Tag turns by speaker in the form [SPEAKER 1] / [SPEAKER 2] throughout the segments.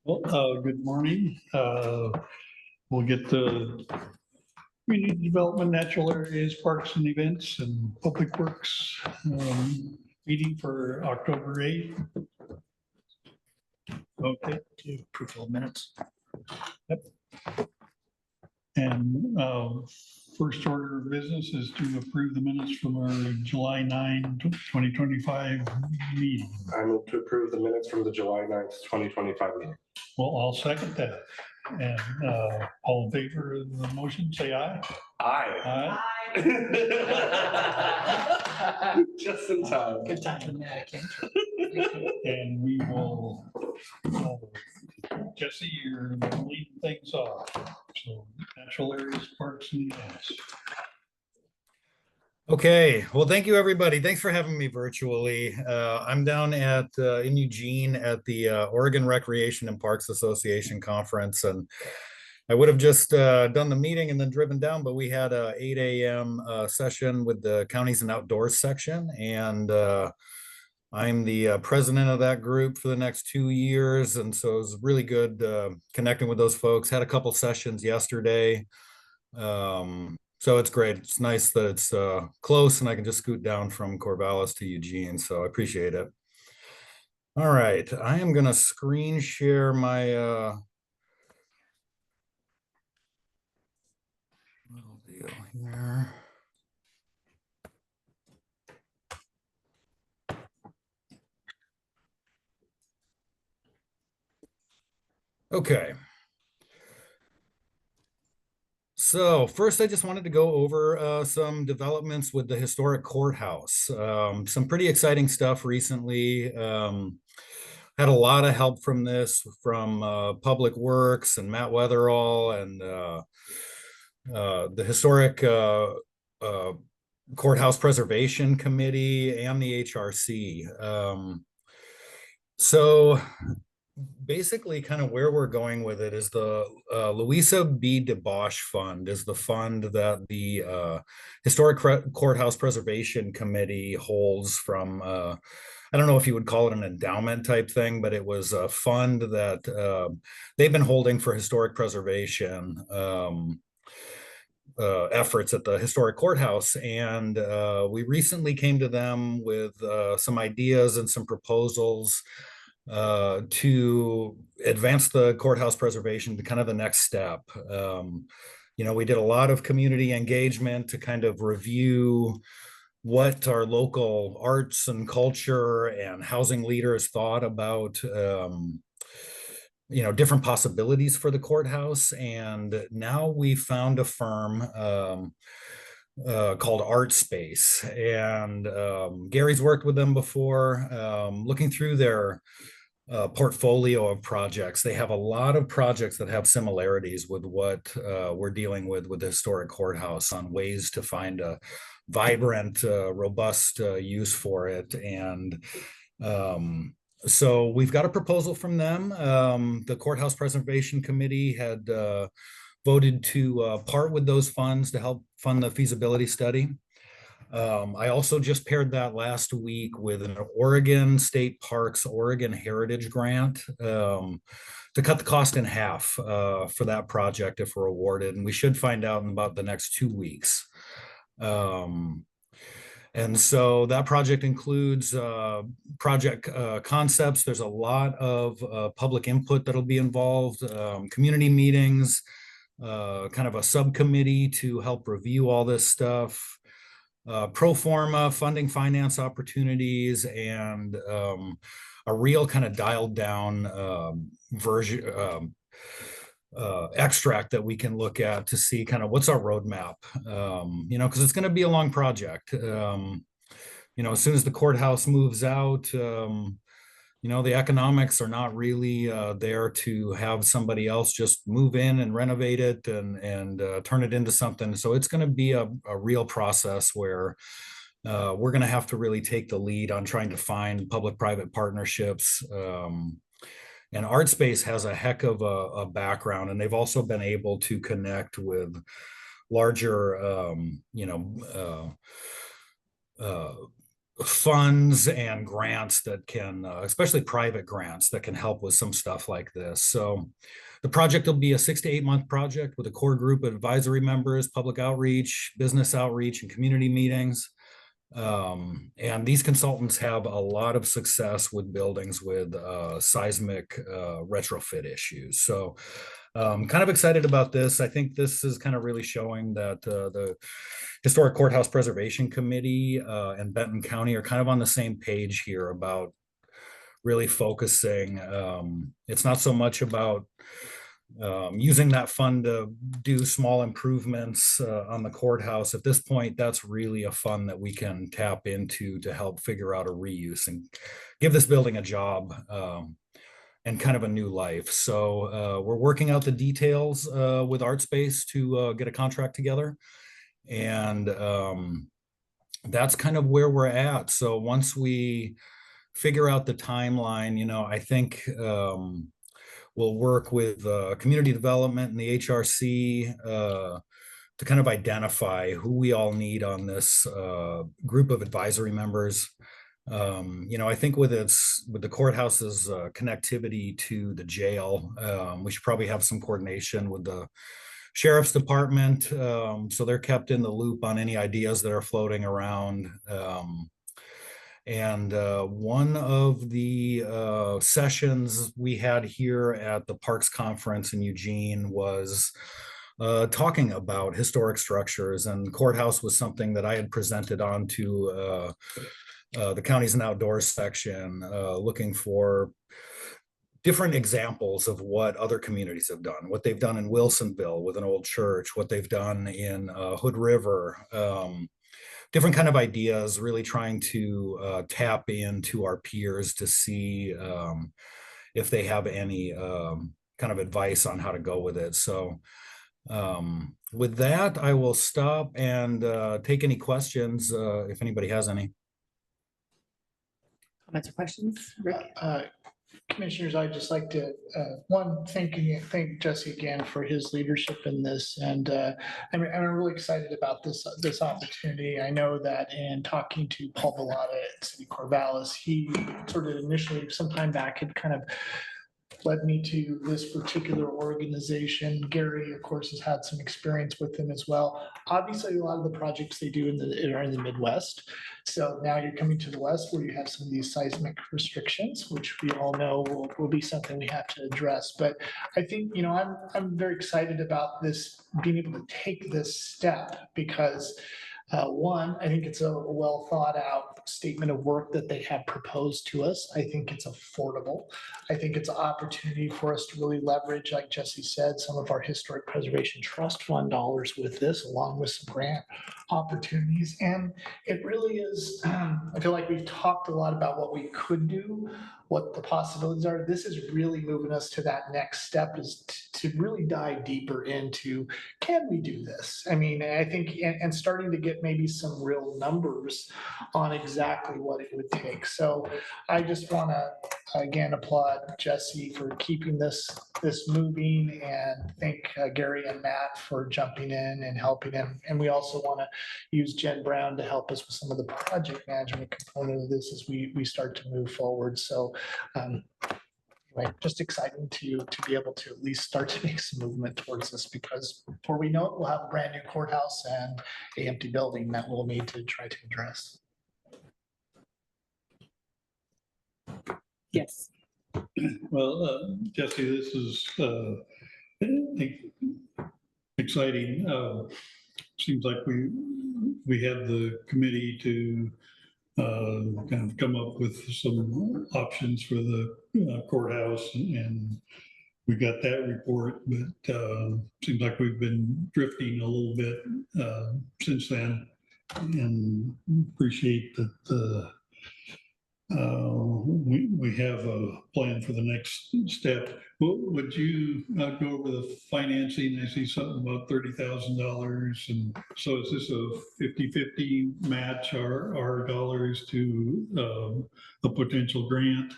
[SPEAKER 1] Well, good morning. We'll get the community development, natural areas, parks and events, and public works meeting for October 8th. Okay.
[SPEAKER 2] Approval of minutes.
[SPEAKER 1] Yep. And first order of business is to approve the minutes from our July 9, 2025 meeting.
[SPEAKER 3] I move to approve the minutes from the July 9th, 2025 meeting.
[SPEAKER 1] Well, I'll second that. And all in favor of the motion, say aye.
[SPEAKER 3] Aye.
[SPEAKER 1] Aye.
[SPEAKER 3] Just in time.
[SPEAKER 2] Good time. Yeah, I can't.
[SPEAKER 1] And we will, Jesse, you're leading things off. So natural areas, parks and events.
[SPEAKER 4] Okay, well, thank you, everybody. Thanks for having me virtually. I'm down at in Eugene at the Oregon Recreation and Parks Association conference, and I would have just done the meeting and then driven down, but we had a 8 a.m. Session with the counties and outdoors section, and I'm the president of that group for the next 2 years, and so it was really good connecting with those folks. Had a couple sessions yesterday. So it's great. It's nice that it's close and I can just scoot down from Corvallis to Eugene. So I appreciate it. All right. I am going to screen share my little deal here. Okay. So first, I just wanted to go over some developments with the historic courthouse. Some pretty exciting stuff recently. Had a lot of help from this from Public Works and Matt Weatherall and the Historic Courthouse Preservation Committee and the HRC. So basically kind of where we're going with it is the Louisa B. DeBosch Fund is the fund that the Historic Courthouse Preservation Committee holds from, I don't know if you would call it an endowment type thing, but it was a fund that they've been holding for historic preservation efforts at the historic courthouse. And we recently came to them with some ideas and some proposals to advance the courthouse preservation to kind of the next step. You know, we did a lot of community engagement to kind of review what our local arts and culture and housing leaders thought about, you know, different possibilities for the courthouse. And now we found a firm called Art Space. And Gary's worked with them before, looking through their portfolio of projects. They have a lot of projects that have similarities with what we're dealing with the historic courthouse on ways to find a vibrant, robust use for it. And so we've got a proposal from them. The Courthouse Preservation Committee had voted to part with those funds to help fund the feasibility study. I also just paired that last week with an Oregon State Parks Oregon Heritage Grant to cut the cost in half for that project if we're awarded. And we should find out in about the next 2 weeks. And so that project includes project concepts. There's a lot of public input that'll be involved, community meetings, kind of a subcommittee to help review all this stuff. Pro forma funding finance opportunities and a real kind of dialed down version extract that we can look at to see kind of what's our roadmap, you know, because it's going to be a long project. You know, as soon as the courthouse moves out, you know, the economics are not really there to have somebody else just move in and renovate it and turn it into something. So it's going to be a real process where we're going to have to really take the lead on trying to find public-private partnerships. And ArtSpace has a heck of a background, and they've also been able to connect with larger, you know, funds and grants that can, especially private grants that can help with some stuff like this. So the project will be a 6 to 8 month project with a core group of advisory members, public outreach, business outreach, and community meetings. And these consultants have a lot of success with buildings with seismic retrofit issues. So kind of excited about this. I think this is kind of really showing that the Historic Courthouse Preservation Committee and Benton County are kind of on the same page here about really focusing. It's not so much about using that fund to do small improvements on the courthouse. At this point, that's really a fund that we can tap into to help figure out a reuse and give this building a job and kind of a new life. So we're working out the details with ArtSpace to get a contract together. And that's kind of where we're at. So once we figure out the timeline, I think we'll work with community development and the HRC to kind of identify who we all need on this group of advisory members. I think with the courthouse's connectivity to the jail, we should probably have some coordination with the Sheriff's Department, so they're kept in the loop on any ideas that are floating around. And one of the sessions we had here at the Parks Conference in Eugene was talking about historic structures, and courthouse was something that I had presented on to the counties and outdoors section, looking for different examples of what other communities have done, what they've done in Wilsonville with an old church, what they've done in Hood River, different kind of ideas, really trying to tap into our peers to see if they have any kind of advice on how to go with it. So with that, I will stop and take any questions if anybody has any.
[SPEAKER 5] Comments or questions? Rick?
[SPEAKER 2] Commissioners, I'd just like to, thank Jesse again for his leadership in this. And I'm really excited about this opportunity. I know that in talking to Paul Vallada at City Corvallis, he sort of initially some time back had kind of led me to this particular organization. Gary, of course, has had some experience with them as well. Obviously, a lot of the projects they do are in the Midwest. So now you're coming to the West where you have some of these seismic restrictions, which we all know will be something we have to address. But I think, I'm very excited about this, being able to take this step because one, I think it's a well thought out statement of work that they have proposed to us. I think it's affordable. I think it's an opportunity for us to really leverage, like Jesse said, some of our Historic Preservation Trust Fund dollars with this, along with some grant opportunities. And it really is, I feel like we've talked a lot about what we could do, what the possibilities are. This is really moving us to that next step, is to really dive deeper into, can we do this? I mean, I think, and starting to get maybe some real numbers on exactly what it would take. So I just want to, again, applaud Jesse for keeping this moving, and thank Gary and Matt for jumping in and helping him. And we also want to use Jen Brown to help us with some of the project management component of this as we start to move forward. So anyway, just exciting to be able to at least start to make some movement towards this, because before we know it, we'll have a brand new courthouse and an empty building that we'll need to try to address.
[SPEAKER 5] Yes.
[SPEAKER 1] Well, Jesse, this is exciting. Seems like we have the committee to kind of come up with some options for the courthouse, and we got that report, but seems like we've been drifting a little bit since then, and appreciate that we have a plan for the next step. Would you go over the financing? I see something about $30,000. And so is this a 50-50 match our dollars to a potential grant?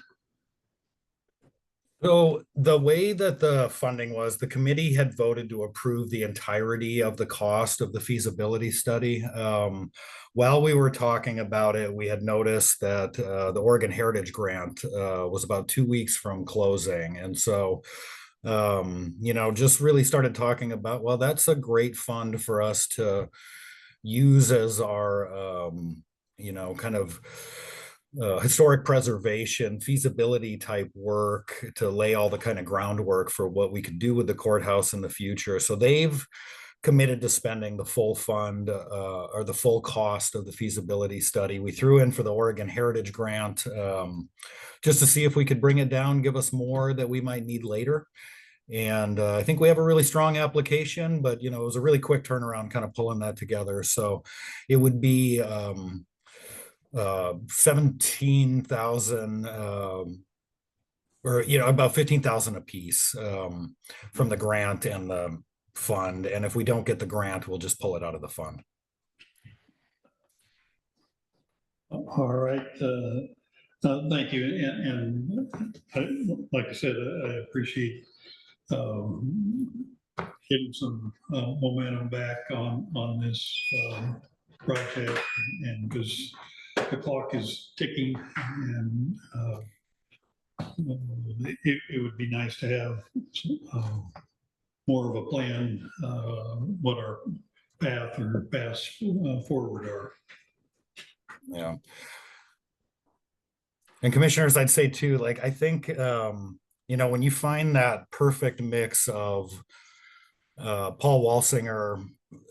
[SPEAKER 4] So the way that the funding was, the committee had voted to approve the entirety of the cost of the feasibility study. While we were talking about it, we had noticed that the Oregon Heritage Grant was about 2 weeks from closing. And so, just really started talking about, well, that's a great fund for us to use as our, kind of historic preservation, feasibility type work to lay all the kind of groundwork for what we could do with the courthouse in the future. So they've committed to spending the full fund or the full cost of the feasibility study. We threw in for the Oregon Heritage Grant just to see if we could bring it down, give us more that we might need later. And I think we have a really strong application, but it was a really quick turnaround kind of pulling that together. So it would be 17,000 or about 15,000 a piece from the grant and the fund. And if we don't get the grant, we'll just pull it out of the fund.
[SPEAKER 1] All right. Thank you. Like I said, I appreciate getting some momentum back on this project, and because the clock is ticking, and it would be nice to have more of a plan, what our path or paths forward are.
[SPEAKER 4] Yeah. And commissioners, I'd say too, like, I think, when you find that perfect mix of Paul Walsinger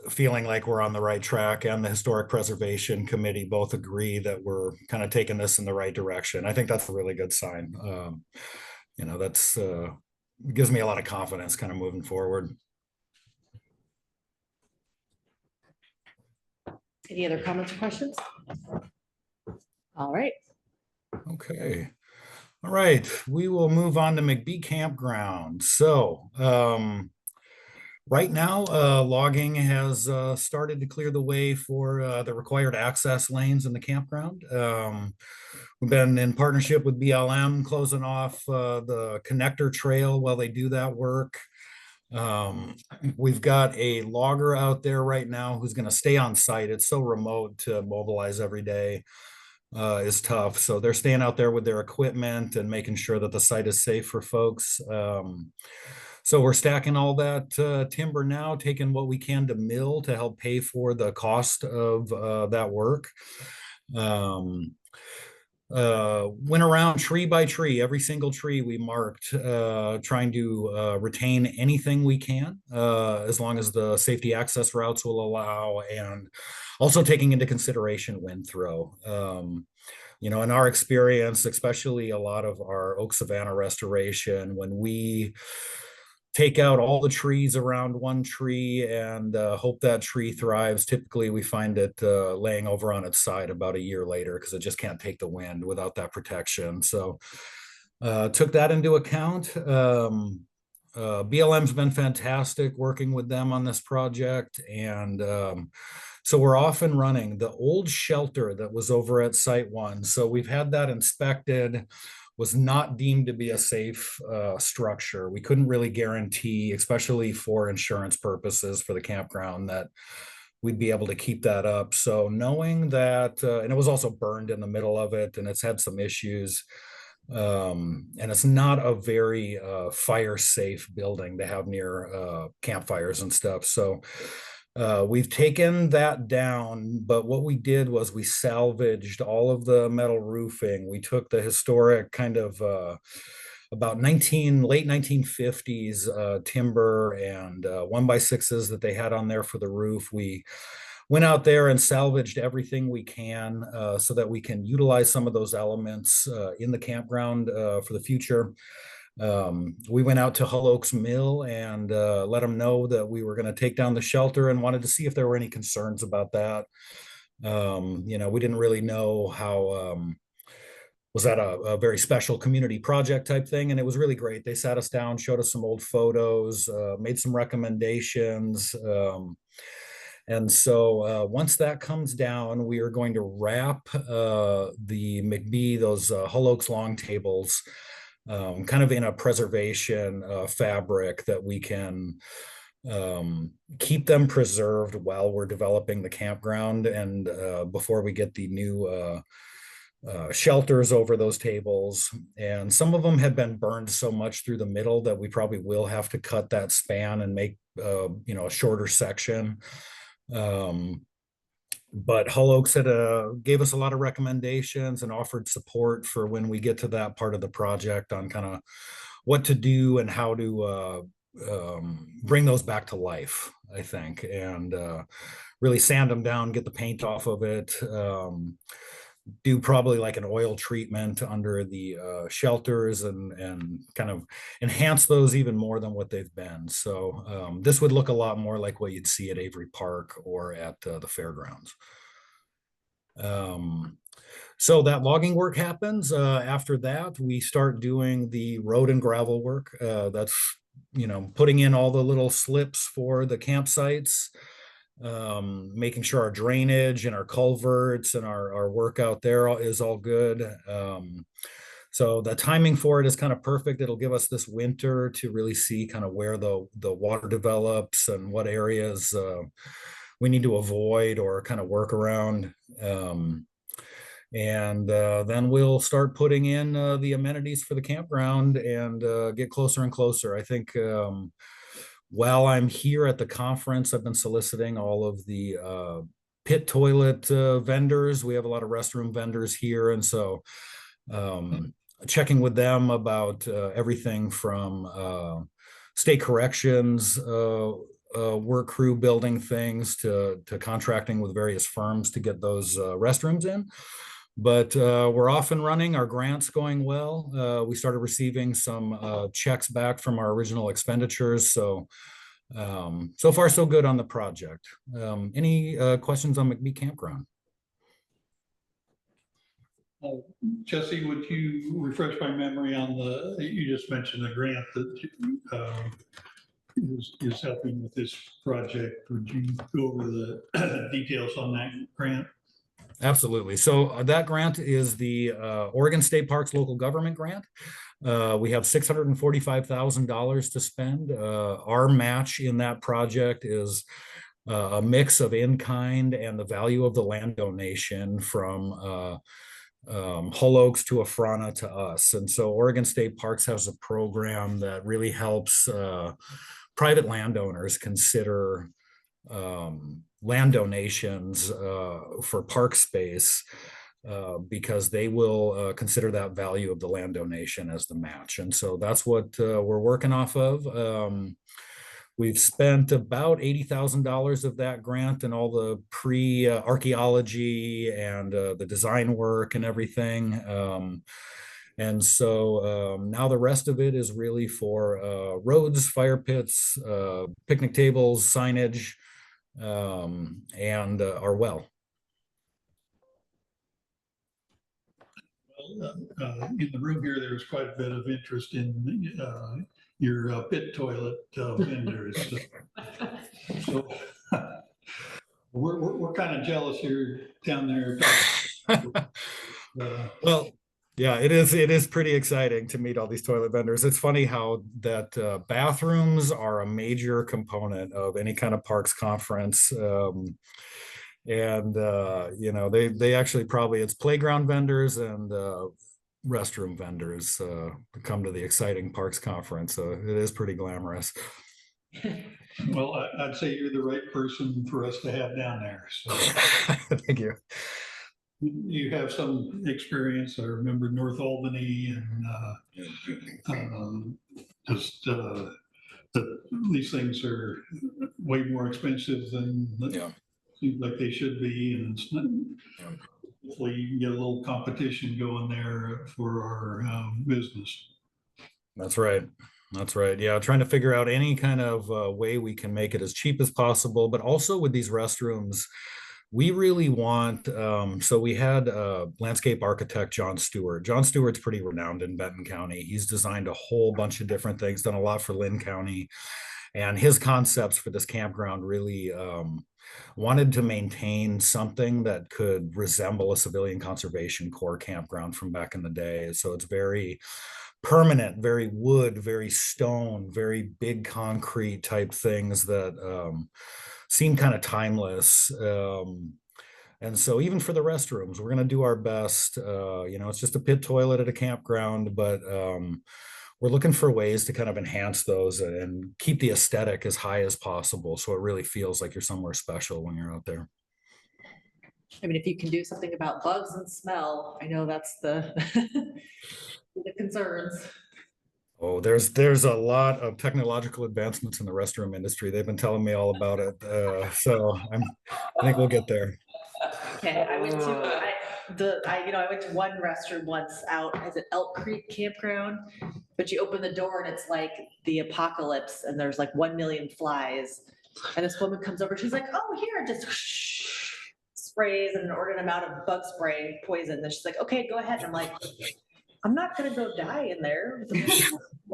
[SPEAKER 4] feeling like we're on the right track and the Historic Preservation Committee both agree that we're kind of taking this in the right direction, I think that's a really good sign. That's gives me a lot of confidence kind of moving forward.
[SPEAKER 5] Any other comments or questions? All right.
[SPEAKER 4] Okay. All right. We will move on to McBee Campground. So, right now, logging has started to clear the way for the required access lanes in the campground. We've been in partnership with BLM, closing off the connector trail while they do that work. We've got a logger out there right now who's going to stay on site. It's so remote to mobilize every day is tough. So they're staying out there with their equipment and making sure that the site is safe for folks. So we're stacking all that timber now, taking what we can to mill to help pay for the cost of that work. Went around tree by tree, every single tree we marked, trying to retain anything we can, as long as the safety access routes will allow, and also taking into consideration wind throw. In our experience, especially a lot of our oak savanna restoration, when we take out all the trees around one tree and hope that tree thrives, typically we find it laying over on its side about a year later because it just can't take the wind without that protection. So took that into account. BLM's been fantastic working with them on this project. And so we're off and running. The old shelter that was over at Site 1, so we've had that inspected, was not deemed to be a safe structure. We couldn't really guarantee, especially for insurance purposes for the campground, that we'd be able to keep that up. So knowing that, and it was also burned in the middle of it, and it's had some issues. And it's not a very fire safe building to have near campfires and stuff. So we've taken that down, but what we did was we salvaged all of the metal roofing. We took the historic kind of about late 1950s timber and 1x6s that they had on there for the roof. We went out there and salvaged everything we can so that we can utilize some of those elements in the campground for the future. We went out to Hull Oaks Mill and let them know that we were going to take down the shelter and wanted to see if there were any concerns about that. We didn't really know how, was that a very special community project type thing? And it was really great. They sat us down, showed us some old photos, made some recommendations. And so once that comes down, we are going to wrap the McBee, those Hull Oaks long tables, kind of in a preservation fabric that we can keep them preserved while we're developing the campground and before we get the new shelters over those tables. And some of them had been burned so much through the middle that we probably will have to cut that span and make a shorter section. But Hull Oaks gave us a lot of recommendations and offered support for when we get to that part of the project on kind of what to do and how to bring those back to life, I think, and really sand them down, get the paint off of it, do probably like an oil treatment under the shelters and kind of enhance those even more than what they've been. So this would look a lot more like what you'd see at Avery Park or at the fairgrounds. So that logging work happens. After that, we start doing the road and gravel work. That's, putting in all the little slips for the campsites, making sure our drainage and our culverts and our work out there is all good. So the timing for it is kind of perfect. It'll give us this winter to really see kind of where the water develops and what areas we need to avoid or kind of work around. And then we'll start putting in the amenities for the campground and get closer and closer. I think while I'm here at the conference, I've been soliciting all of the pit toilet vendors. We have a lot of restroom vendors here. And so checking with them about everything from state corrections, work crew building things to contracting with various firms to get those restrooms in. But we're off and running. Our grant's going well. We started receiving some checks back from our original expenditures. So so far, so good on the project. Any questions on McBee Campground?
[SPEAKER 1] Jesse, would you refresh my memory on you just mentioned the grant that is helping with this project. Would you go over the details on that grant?
[SPEAKER 4] Absolutely. So that grant is the Oregon State Parks Local Government Grant. We have $645,000 to spend. Our match in that project is a mix of in-kind and the value of the land donation from Hull Oaks to Afrana to us. And so Oregon State Parks has a program that really helps private landowners consider land donations for park space because they will consider that value of the land donation as the match. And so that's what we're working off of. We've spent about $80,000 of that grant and all the pre-archaeology and the design work and everything. And so now the rest of it is really for roads, fire pits, picnic tables, signage, and our well.
[SPEAKER 1] In the room here, there's quite a bit of interest in your pit toilet vendors. So we're kind of jealous here down there.
[SPEAKER 4] Well, yeah, it is pretty exciting to meet all these toilet vendors. It's funny how that bathrooms are a major component of any kind of parks conference. And they actually probably it's playground vendors and restroom vendors come to the exciting parks conference. So it is pretty glamorous.
[SPEAKER 1] Well, I'd say you're the right person for us to have down there. So
[SPEAKER 4] thank you.
[SPEAKER 1] You have some experience. I remember North Albany and these things are way more expensive than seems like they should be, and it's not, hopefully you can get a little competition going there for our business.
[SPEAKER 4] That's right. That's right. Yeah, trying to figure out any kind of way we can make it as cheap as possible, but also with these restrooms, we really want, so we had landscape architect John Stewart. John Stewart's pretty renowned in Benton County. He's designed a whole bunch of different things, done a lot for Lynn County. And his concepts for this campground really wanted to maintain something that could resemble a civilian conservation corps campground from back in the day. So it's very permanent, very wood, very stone, very big concrete type things that seem kind of timeless. And so even for the restrooms, we're going to do our best. It's just a pit toilet at a campground, but we're looking for ways to kind of enhance those and keep the aesthetic as high as possible. So it really feels like you're somewhere special when you're out there.
[SPEAKER 5] I mean, if you can do something about bugs and smell, I know that's the the concerns.
[SPEAKER 4] Oh, there's a lot of technological advancements in the restroom industry. They've been telling me all about it. I think we'll get there.
[SPEAKER 5] Okay, I went to one restroom once out as an Elk Creek campground, but you open the door and it's like the apocalypse and there's like 1 million flies. And this woman comes over, she's like, oh, here, just sprays an inordinate amount of bug spray poison. And she's like, okay, go ahead. And I'm like, I'm not gonna go die in there.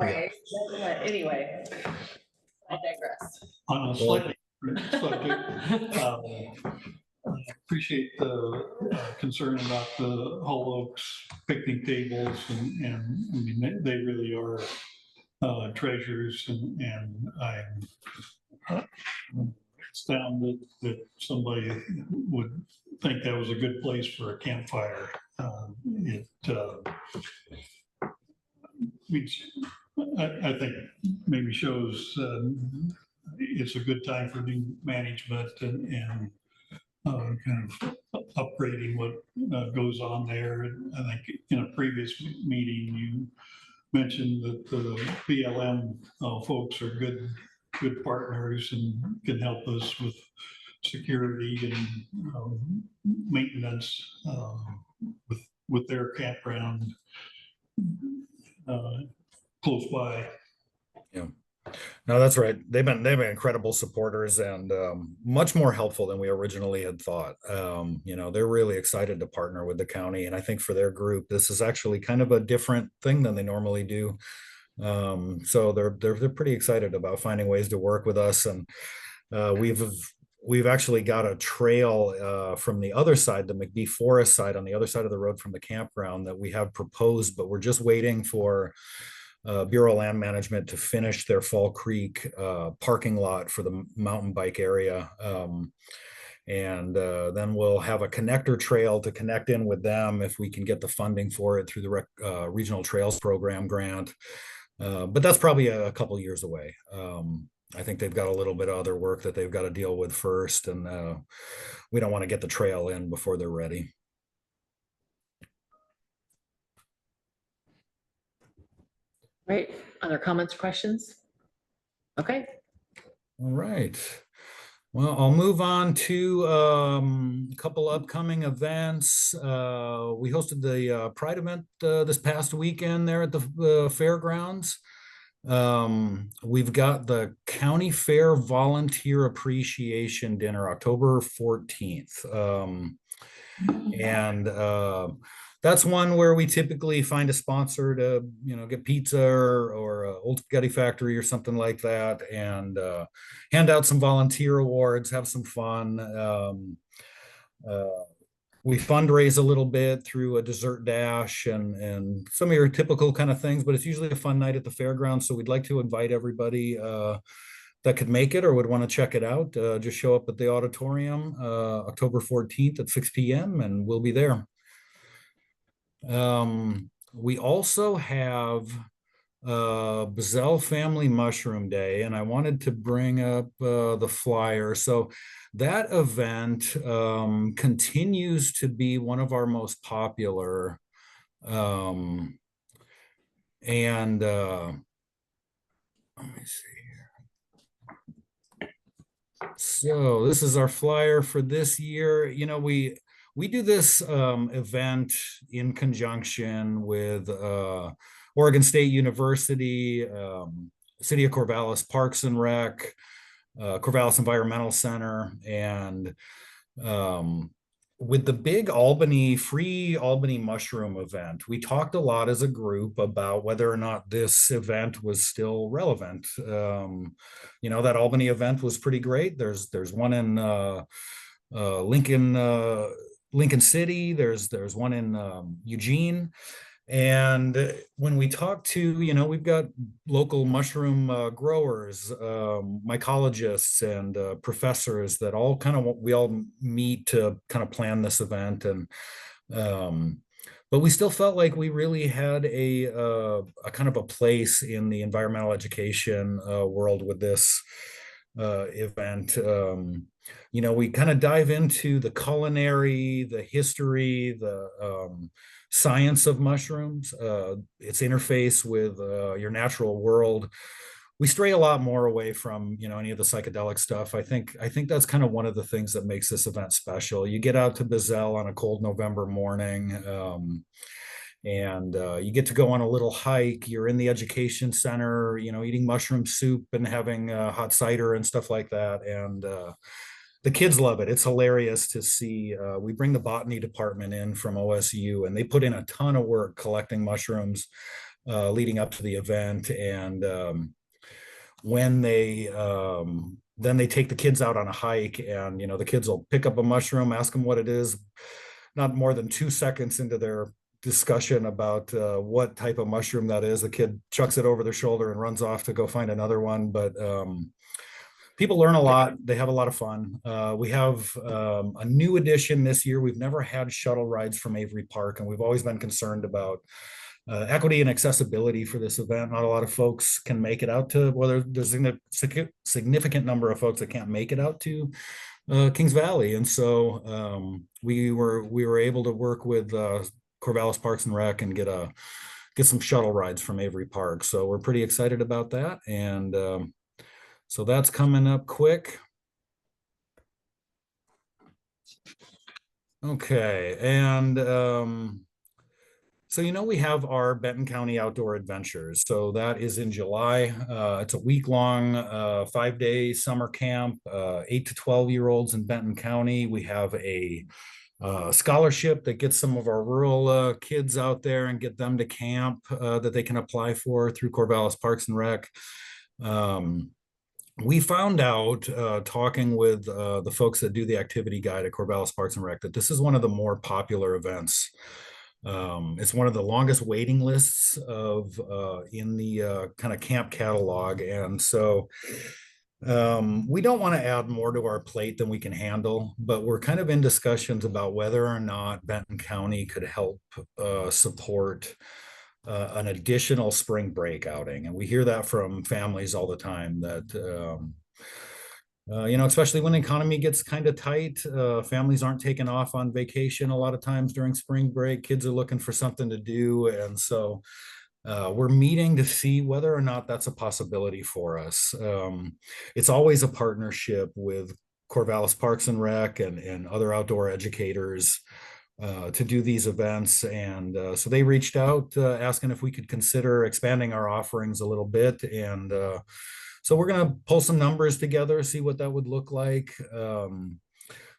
[SPEAKER 5] Anyway, I digress.
[SPEAKER 1] On a slightly different subject, I appreciate the concern about the Hull Oaks picnic tables, and I mean, they really are treasures, and I'm astounded that somebody would think that was a good place for a campfire. Which I think maybe shows it's a good time for new management and kind of upgrading what goes on there. And I think in a previous meeting, you mentioned that the BLM folks are good partners and can help us with security and maintenance with their campground close by.
[SPEAKER 4] Yeah. No, that's right. They've been incredible supporters and much more helpful than we originally had thought. They're really excited to partner with the county, and I think for their group, this is actually kind of a different thing than they normally do. So they're pretty excited about finding ways to work with us, and we've actually got a trail from the other side, the McBee Forest side, on the other side of the road from the campground that we have proposed, but we're just waiting for Bureau of Land Management to finish their Fall Creek parking lot for the mountain bike area. And then we'll have a connector trail to connect in with them if we can get the funding for it through the Regional Trails Program grant. But that's probably a couple years away. I think they've got a little bit of other work that they've got to deal with first, and we don't want to get the trail in before they're ready.
[SPEAKER 5] Right, other comments, questions? Okay.
[SPEAKER 4] All right. Well, I'll move on to a couple upcoming events. We hosted the Pride event this past weekend there at the fairgrounds. We've got the County Fair Volunteer Appreciation Dinner, October 14th. And that's one where we typically find a sponsor to, get pizza or Old Spaghetti Factory or something like that, and hand out some volunteer awards, have some fun. We fundraise a little bit through a dessert dash and some of your typical kind of things, but it's usually a fun night at the fairgrounds. So we'd like to invite everybody that could make it or would want to check it out. Just show up at the auditorium October 14th at 6 p.m. and we'll be there. We also have Bazell Family Mushroom Day, and I wanted to bring up the flyer. So that event continues to be one of our most popular. And let me see here. So this is our flyer for this year. We do this event in conjunction with Oregon State University, City of Corvallis Parks and Rec, Corvallis Environmental Center, and with the big free Albany mushroom event, we talked a lot as a group about whether or not this event was still relevant. That Albany event was pretty great. There's one in Lincoln City. There's one in Eugene. And when we talk to, we've got local mushroom growers, mycologists, and professors that we all meet to kind of plan this event. And but we still felt like we really had a kind of a place in the environmental education world with this event. We kind of dive into the culinary, the history, the science of mushrooms, its interface with your natural world. We stray a lot more away from any of the psychedelic stuff. I think that's kind of one of the things that makes this event special. You get out to Bazell on a cold November morning, and you get to go on a little hike. You're in the education center, eating mushroom soup and having hot cider and stuff like that. And the kids love it. It's hilarious to see. We bring the botany department in from OSU, and they put in a ton of work collecting mushrooms leading up to the event. And when then they take the kids out on a hike, and the kids will pick up a mushroom, ask them what it is. Not more than 2 seconds into their discussion about what type of mushroom that is, the kid chucks it over their shoulder and runs off to go find another one. But people learn a lot. They have a lot of fun. We have a new addition this year. We've never had shuttle rides from Avery Park, and we've always been concerned about equity and accessibility for this event. Not a lot of folks can make it out to, well, there's a significant number of folks that can't make it out to Kings Valley. And so we were able to work with Corvallis Parks and Rec and get some shuttle rides from Avery Park. So we're pretty excited about that. And so that's coming up quick. Okay, and so we have our Benton County Outdoor Adventures. So that is in July. It's a week-long, 5-day summer camp, 8 to 12-year-olds in Benton County. We have a scholarship that gets some of our rural kids out there and get them to camp that they can apply for through Corvallis Parks and Rec. We found out talking with the folks that do the activity guide at Corvallis Parks and Rec that this is one of the more popular events. It's one of the longest waiting lists in the kind of camp catalog. And so we don't want to add more to our plate than we can handle, but we're kind of in discussions about whether or not Benton County could help support an additional spring break outing. And we hear that from families all the time that, especially when the economy gets kind of tight, families aren't taking off on vacation a lot of times during spring break. Kids are looking for something to do. And so we're meeting to see whether or not that's a possibility for us. It's always a partnership with Corvallis Parks and Rec and other outdoor educators to do these events. And so they reached out asking if we could consider expanding our offerings a little bit. And so we're going to pull some numbers together, see what that would look like.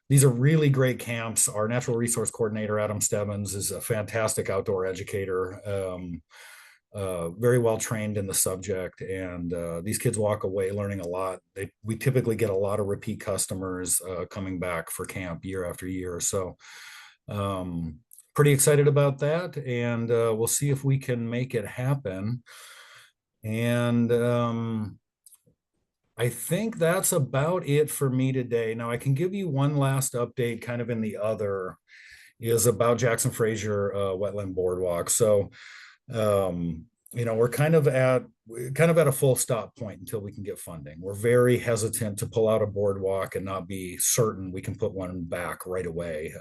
[SPEAKER 4] These are really great camps. Our natural resource coordinator, Adam Stebbins, is a fantastic outdoor educator, very well trained in the subject. And these kids walk away learning a lot. We typically get a lot of repeat customers coming back for camp year after year. So pretty excited about that. And we'll see if we can make it happen. And I think that's about it for me today. Now I can give you one last update kind of in the other is about Jackson Fraser Wetland Boardwalk. So, we're kind of at a full stop point until we can get funding. We're very hesitant to pull out a boardwalk and not be certain we can put one back right away.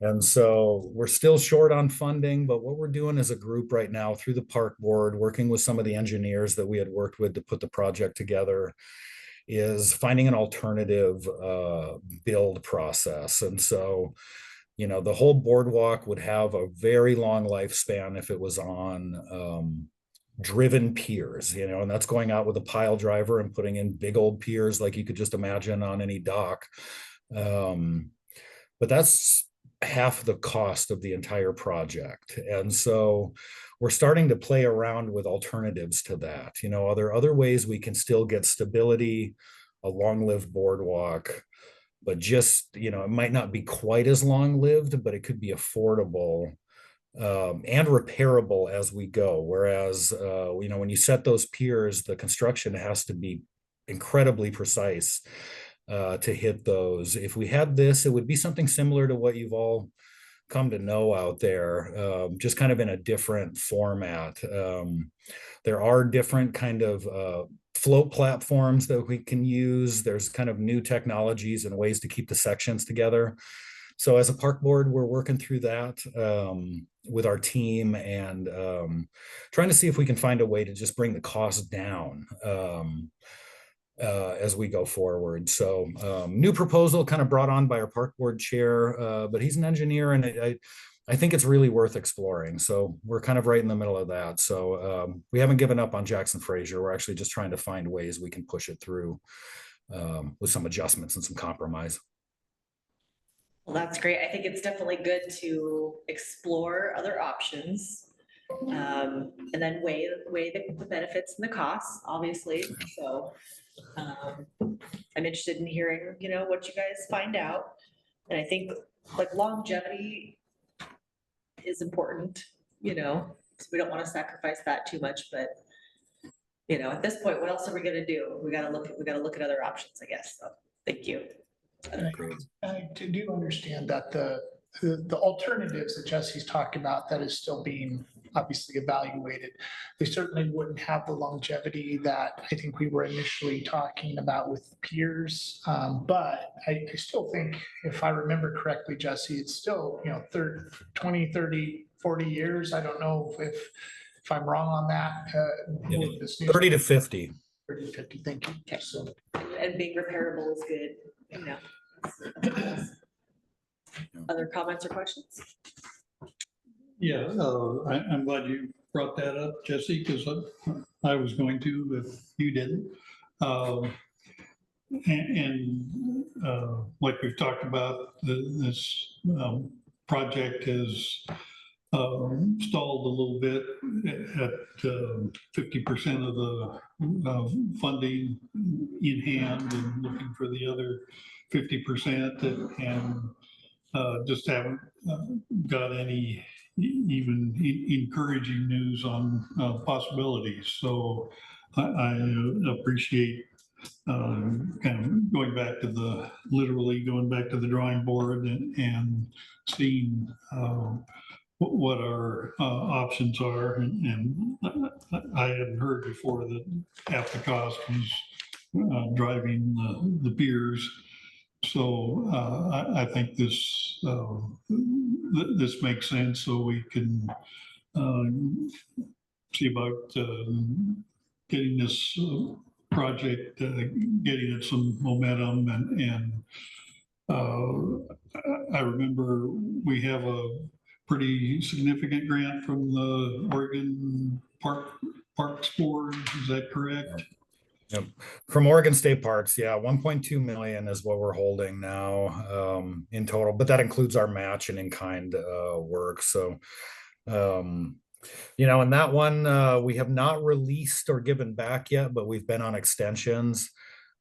[SPEAKER 4] And so we're still short on funding, but what we're doing as a group right now through the park board, working with some of the engineers that we had worked with to put the project together, is finding an alternative build process. And so, the whole boardwalk would have a very long lifespan if it was on driven piers, and that's going out with a pile driver and putting in big old piers like you could just imagine on any dock. but that's half the cost of the entire project. And so we're starting to play around with alternatives to that. Are there other ways we can still get stability, a long-lived boardwalk, but just, it might not be quite as long-lived, but it could be affordable and repairable as we go. Whereas, when you set those piers, the construction has to be incredibly precise to hit those. If we had this, it would be something similar to what you've all come to know out there, just kind of in a different format. There are different kind of float platforms that we can use. There's kind of new technologies and ways to keep the sections together. So as a park board, we're working through that with our team and trying to see if we can find a way to just bring the cost down as we go forward. So new proposal kind of brought on by our park board chair, but he's an engineer and I think it's really worth exploring. So we're kind of right in the middle of that. So we haven't given up on Jackson Fraser. We're actually just trying to find ways we can push it through with some adjustments and some compromise.
[SPEAKER 5] Well, that's great. I think it's definitely good to explore other options. And then weigh the benefits and the costs, obviously. So I'm interested in hearing, what you guys find out. And I think like longevity is important, so we don't want to sacrifice that too much, but at this point, what else are we gonna do? We gotta look at other options, I guess. So thank you.
[SPEAKER 2] And I do understand that the alternatives that Jesse's talking about, that is still being obviously evaluated. They certainly wouldn't have the longevity that I think we were initially talking about with peers. But I still think, if I remember correctly, Jesse, it's still, 20, 30, 40 years. I don't know if I'm wrong on that. With this new
[SPEAKER 4] 30 to 50.
[SPEAKER 2] 30 to 50, thank you.
[SPEAKER 5] Okay.
[SPEAKER 2] So,
[SPEAKER 5] And being repairable is good, Other comments or questions?
[SPEAKER 1] Yeah, I'm glad you brought that up, Jesse, because I was going to if you didn't. Like we've talked about, this project has stalled a little bit at 50% of the funding in hand and looking for the other 50% and just haven't got any even encouraging news on possibilities. So I appreciate kind of literally going back to the drawing board and seeing what our options are. And I hadn't heard before that half the cost was driving the piers. So I think this makes sense, so we can see about getting this project, getting it some momentum. And I remember we have a pretty significant grant from the Oregon Parks Board. Is that correct?
[SPEAKER 4] Yep. From Oregon State Parks, yeah, 1.2 million is what we're holding now in total, but that includes our match and in-kind work. So, and that one we have not released or given back yet, but we've been on extensions.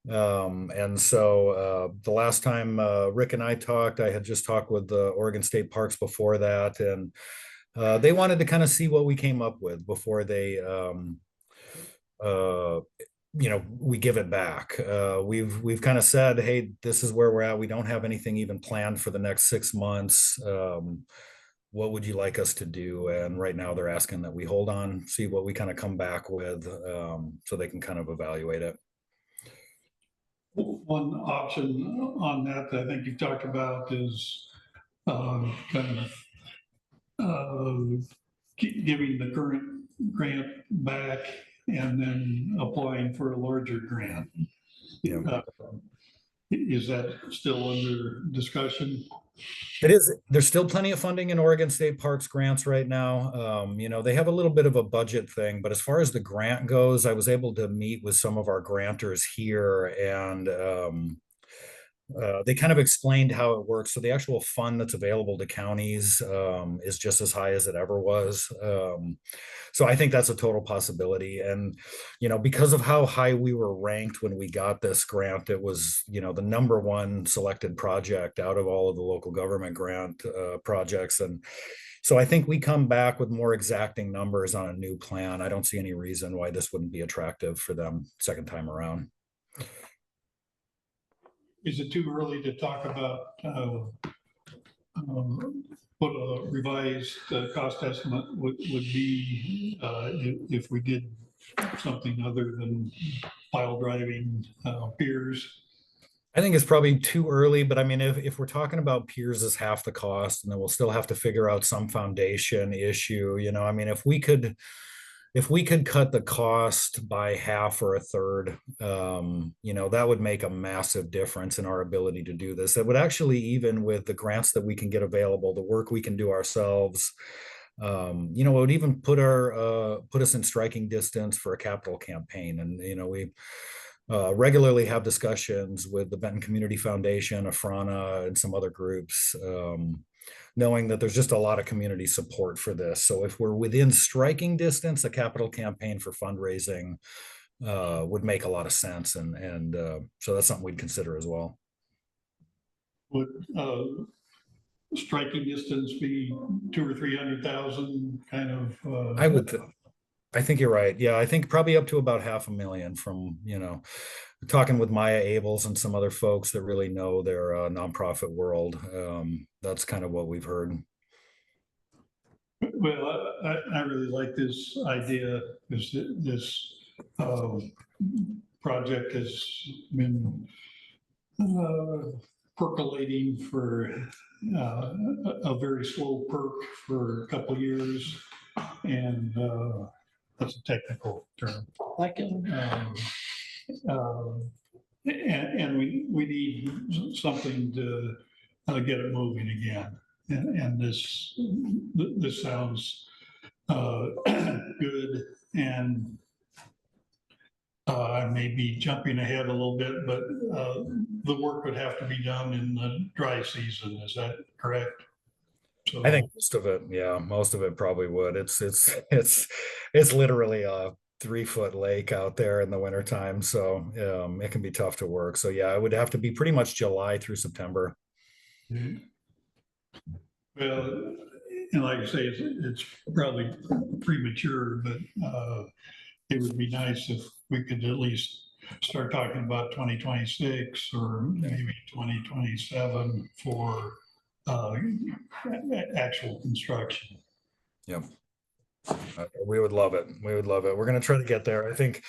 [SPEAKER 4] And so the last time Rick and I talked, I had just talked with the Oregon State Parks before that, and they wanted to kind of see what we came up with before they we give it back. We've kind of said, hey, this is where we're at. We don't have anything even planned for the next 6 months. What would you like us to do? And right now they're asking that we hold on, see what we kind of come back with, so they can kind of evaluate it.
[SPEAKER 1] One option on that I think you've talked about is kind of giving the current grant back and then applying for a larger grant.
[SPEAKER 4] Yeah.
[SPEAKER 1] Is that still under discussion?
[SPEAKER 4] It is. There's still plenty of funding in Oregon State Parks grants right now. They have a little bit of a budget thing, but as far as the grant goes, I was able to meet with some of our grantors here, and They kind of explained how it works. So the actual fund that's available to counties is just as high as it ever was. So I think that's a total possibility. And, because of how high we were ranked when we got this grant, it was, the #1 selected project out of all of the local government grant projects. And so I think we come back with more exacting numbers on a new plan. I don't see any reason why this wouldn't be attractive for them second time around.
[SPEAKER 1] Is it too early to talk about what a revised cost estimate would be if we did something other than pile driving piers?
[SPEAKER 4] I think it's probably too early, but I mean, if we're talking about piers as half the cost, and then we'll still have to figure out some foundation issue, I mean, if we could cut the cost by half or a third, that would make a massive difference in our ability to do this. It would actually, even with the grants that we can get available, the work we can do ourselves, it would even put us in striking distance for a capital campaign. And, we regularly have discussions with the Benton Community Foundation, Afrana, and some other groups, knowing that there's just a lot of community support for this. So if we're within striking distance, a capital campaign for fundraising would make a lot of sense. And so that's something we'd consider as well.
[SPEAKER 1] Would striking distance be 200,000 or 300,000 kind of?
[SPEAKER 4] I think you're right. Yeah, I think probably up to about $500,000 from, talking with Maya Abels and some other folks that really know their nonprofit world. That's kind of what we've heard.
[SPEAKER 1] Well, I really like this idea. This project has been percolating for a very slow perk for a couple of years, and that's a technical term.
[SPEAKER 2] Like it.
[SPEAKER 1] And we need something to get it moving again. And this sounds good. And I may be jumping ahead a little bit, but the work would have to be done in the dry season. Is that correct? So
[SPEAKER 4] I think most of it probably would. It's literally a 3-foot lake out there in the wintertime. So it can be tough to work. So yeah, it would have to be pretty much July through September.
[SPEAKER 1] well, and like I say, it's probably premature, but it would be nice if we could at least start talking about 2026 or maybe 2027 for actual construction.
[SPEAKER 4] Yep. We would love it. We would love it. We're going to try to get there. I think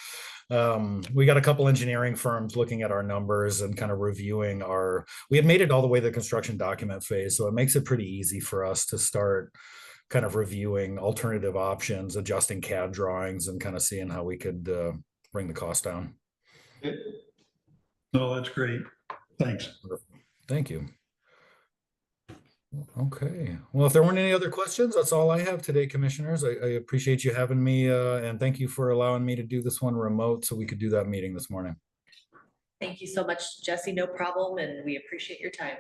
[SPEAKER 4] we got a couple engineering firms looking at our numbers and kind of reviewing we had made it all the way to the construction document phase. So it makes it pretty easy for us to start kind of reviewing alternative options, adjusting CAD drawings, and kind of seeing how we could bring the cost down.
[SPEAKER 1] No, that's great. Thanks.
[SPEAKER 4] Thank you. Okay. Well, if there weren't any other questions, that's all I have today, commissioners. I appreciate you having me, and thank you for allowing me to do this one remote so we could do that meeting this morning.
[SPEAKER 5] Thank you so much, Jesse. No problem. And we appreciate your time.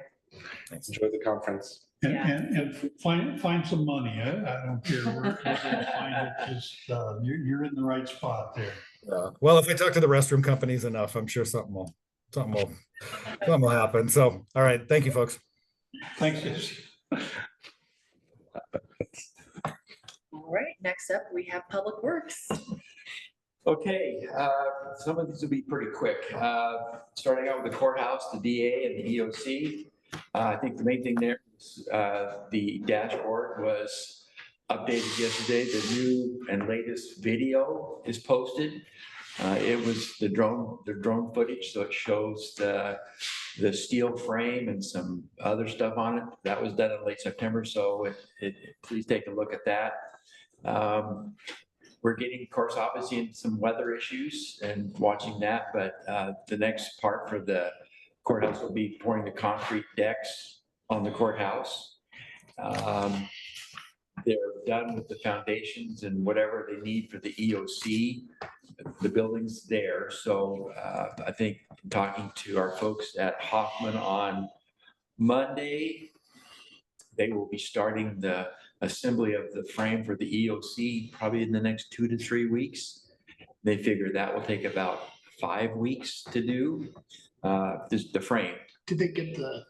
[SPEAKER 4] Thanks.
[SPEAKER 3] Enjoy the conference.
[SPEAKER 1] And find some money. I don't care where you find it. Just you're in the right spot there.
[SPEAKER 4] Well, if I talk to the restroom companies enough, I'm sure something will happen. So, all right. Thank you, folks.
[SPEAKER 1] Thanks, Jesse.
[SPEAKER 5] All right, next up, we have Public Works.
[SPEAKER 6] Okay, some of these will be pretty quick. Starting out with the courthouse, the DA and the EOC. I think the main thing there is the dashboard was updated yesterday. The new and latest video is posted. It was the drone footage, so it shows the steel frame and some other stuff on it. That was done in late September, so please take a look at that. We're getting, of course, obviously into some weather issues and watching that, but the next part for the courthouse will be pouring the concrete decks on the courthouse. they're done with the foundations and whatever they need for the EOC. The building's there. So I think talking to our folks at Hoffman on Monday, they will be starting the assembly of the frame for the EOC probably in the next 2 to 3 weeks. They figure that will take about 5 weeks to do, just the frame.
[SPEAKER 2] Did they get the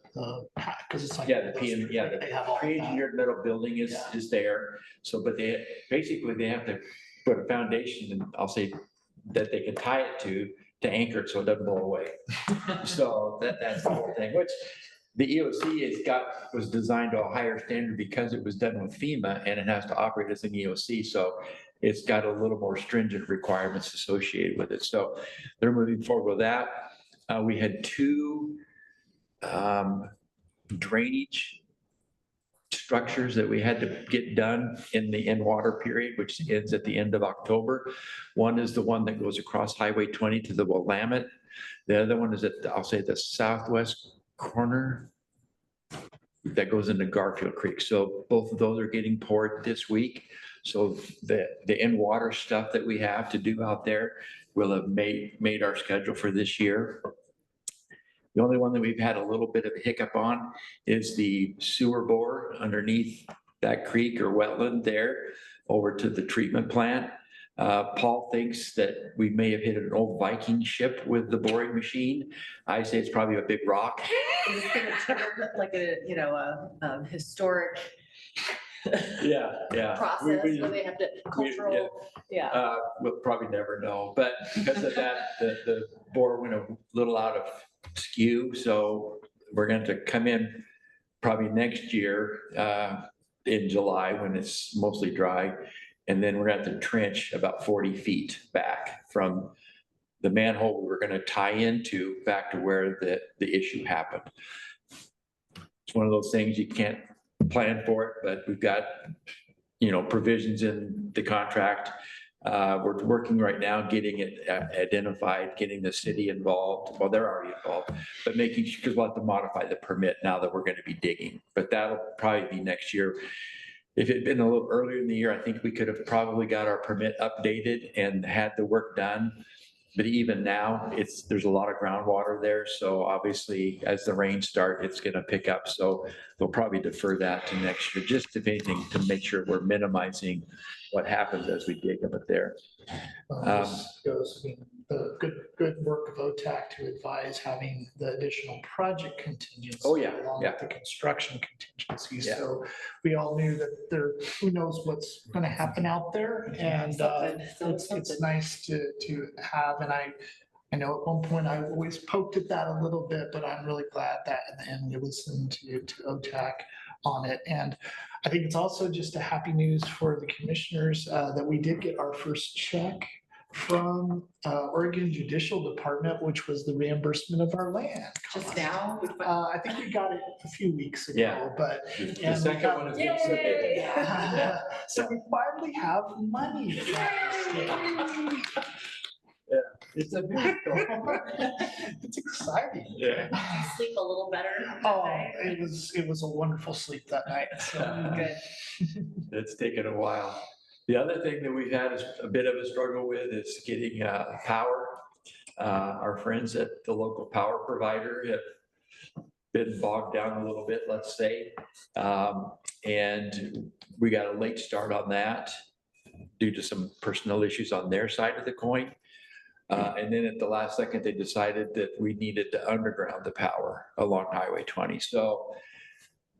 [SPEAKER 2] pack? Because it's like.
[SPEAKER 6] Yeah, the PM, yeah,
[SPEAKER 2] They have all
[SPEAKER 6] the
[SPEAKER 2] that.
[SPEAKER 6] pre-engineered metal building is there. So, but they, basically they have to put a foundation, and I'll say that they can tie it to anchor it so it doesn't blow away. So that's the whole thing, which the EOC was designed to a higher standard because it was done with FEMA and it has to operate as an EOC. So it's got a little more stringent requirements associated with it. So they're moving forward with that. We had 2 drainage structures that we had to get done in the in-water period, which ends at the end of October. One is the one that goes across Highway 20 to the Willamette. The other one is at, I'll say, the southwest corner that goes into Garfield Creek. So both of those are getting poured this week. So the in-water stuff that we have to do out there will have made our schedule for this year. The only one that we've had a little bit of a hiccup on is the sewer bore underneath that creek or wetland there over to the treatment plant. Paul thinks that we may have hit an old Viking ship with the boring machine. I say it's probably a big rock.
[SPEAKER 5] It's gonna turn like a, a historic
[SPEAKER 6] Yeah.
[SPEAKER 5] process where they have to cultural, yeah.
[SPEAKER 6] We'll probably never know, but because of that, the bore went a little out of skew. So we're going to come in probably next year in July when it's mostly dry. And then we're going to have to trench about 40 feet back from the manhole we were going to tie into back to where the issue happened. It's one of those things you can't plan for it, but we've got, provisions in the contract. We're working right now, getting it identified, getting the city involved. Well, they're already involved, but making sure, because we'll have to modify the permit now that we're going to be digging, but that'll probably be next year. If it had been a little earlier in the year, I think we could have probably got our permit updated and had the work done. But even now, there's a lot of groundwater there. So obviously, as the rains start, it's going to pick up. So we'll probably defer that to next year, just if anything, to make sure we're minimizing what happens as we dig up there.
[SPEAKER 2] This goes, the good work of OTAC to advise having the additional project contingency.
[SPEAKER 6] Oh, yeah,
[SPEAKER 2] Along
[SPEAKER 6] yeah.
[SPEAKER 2] with the construction contingencies.
[SPEAKER 6] Yeah.
[SPEAKER 2] So we all knew that who knows what's going to happen out there. And it's nice to have, and I know at one point I always poked at that a little bit, but I'm really glad that in the end we listened to OTAC on it. And I think it's also just a happy news for the commissioners that we did get our first check from Oregon Judicial Department, which was the reimbursement of our land.
[SPEAKER 5] Just now?
[SPEAKER 2] I think we got it a few weeks ago,
[SPEAKER 6] Yeah.
[SPEAKER 2] but.
[SPEAKER 6] The
[SPEAKER 2] and we
[SPEAKER 6] second
[SPEAKER 2] got-
[SPEAKER 6] one is being submitted.
[SPEAKER 2] Yeah. So we finally have money. from the state.
[SPEAKER 6] It's a big
[SPEAKER 2] It's exciting.
[SPEAKER 6] Yeah.
[SPEAKER 5] Sleep a little better.
[SPEAKER 2] Oh, it was a wonderful sleep that night. So
[SPEAKER 5] Good.
[SPEAKER 6] It's taken a while. The other thing that we've had is a bit of a struggle with is getting power. Our friends at the local power provider have been bogged down a little bit, let's say. And we got a late start on that due to some personnel issues on their side of the coin. And then at the last second, they decided that we needed to underground the power along Highway 20. So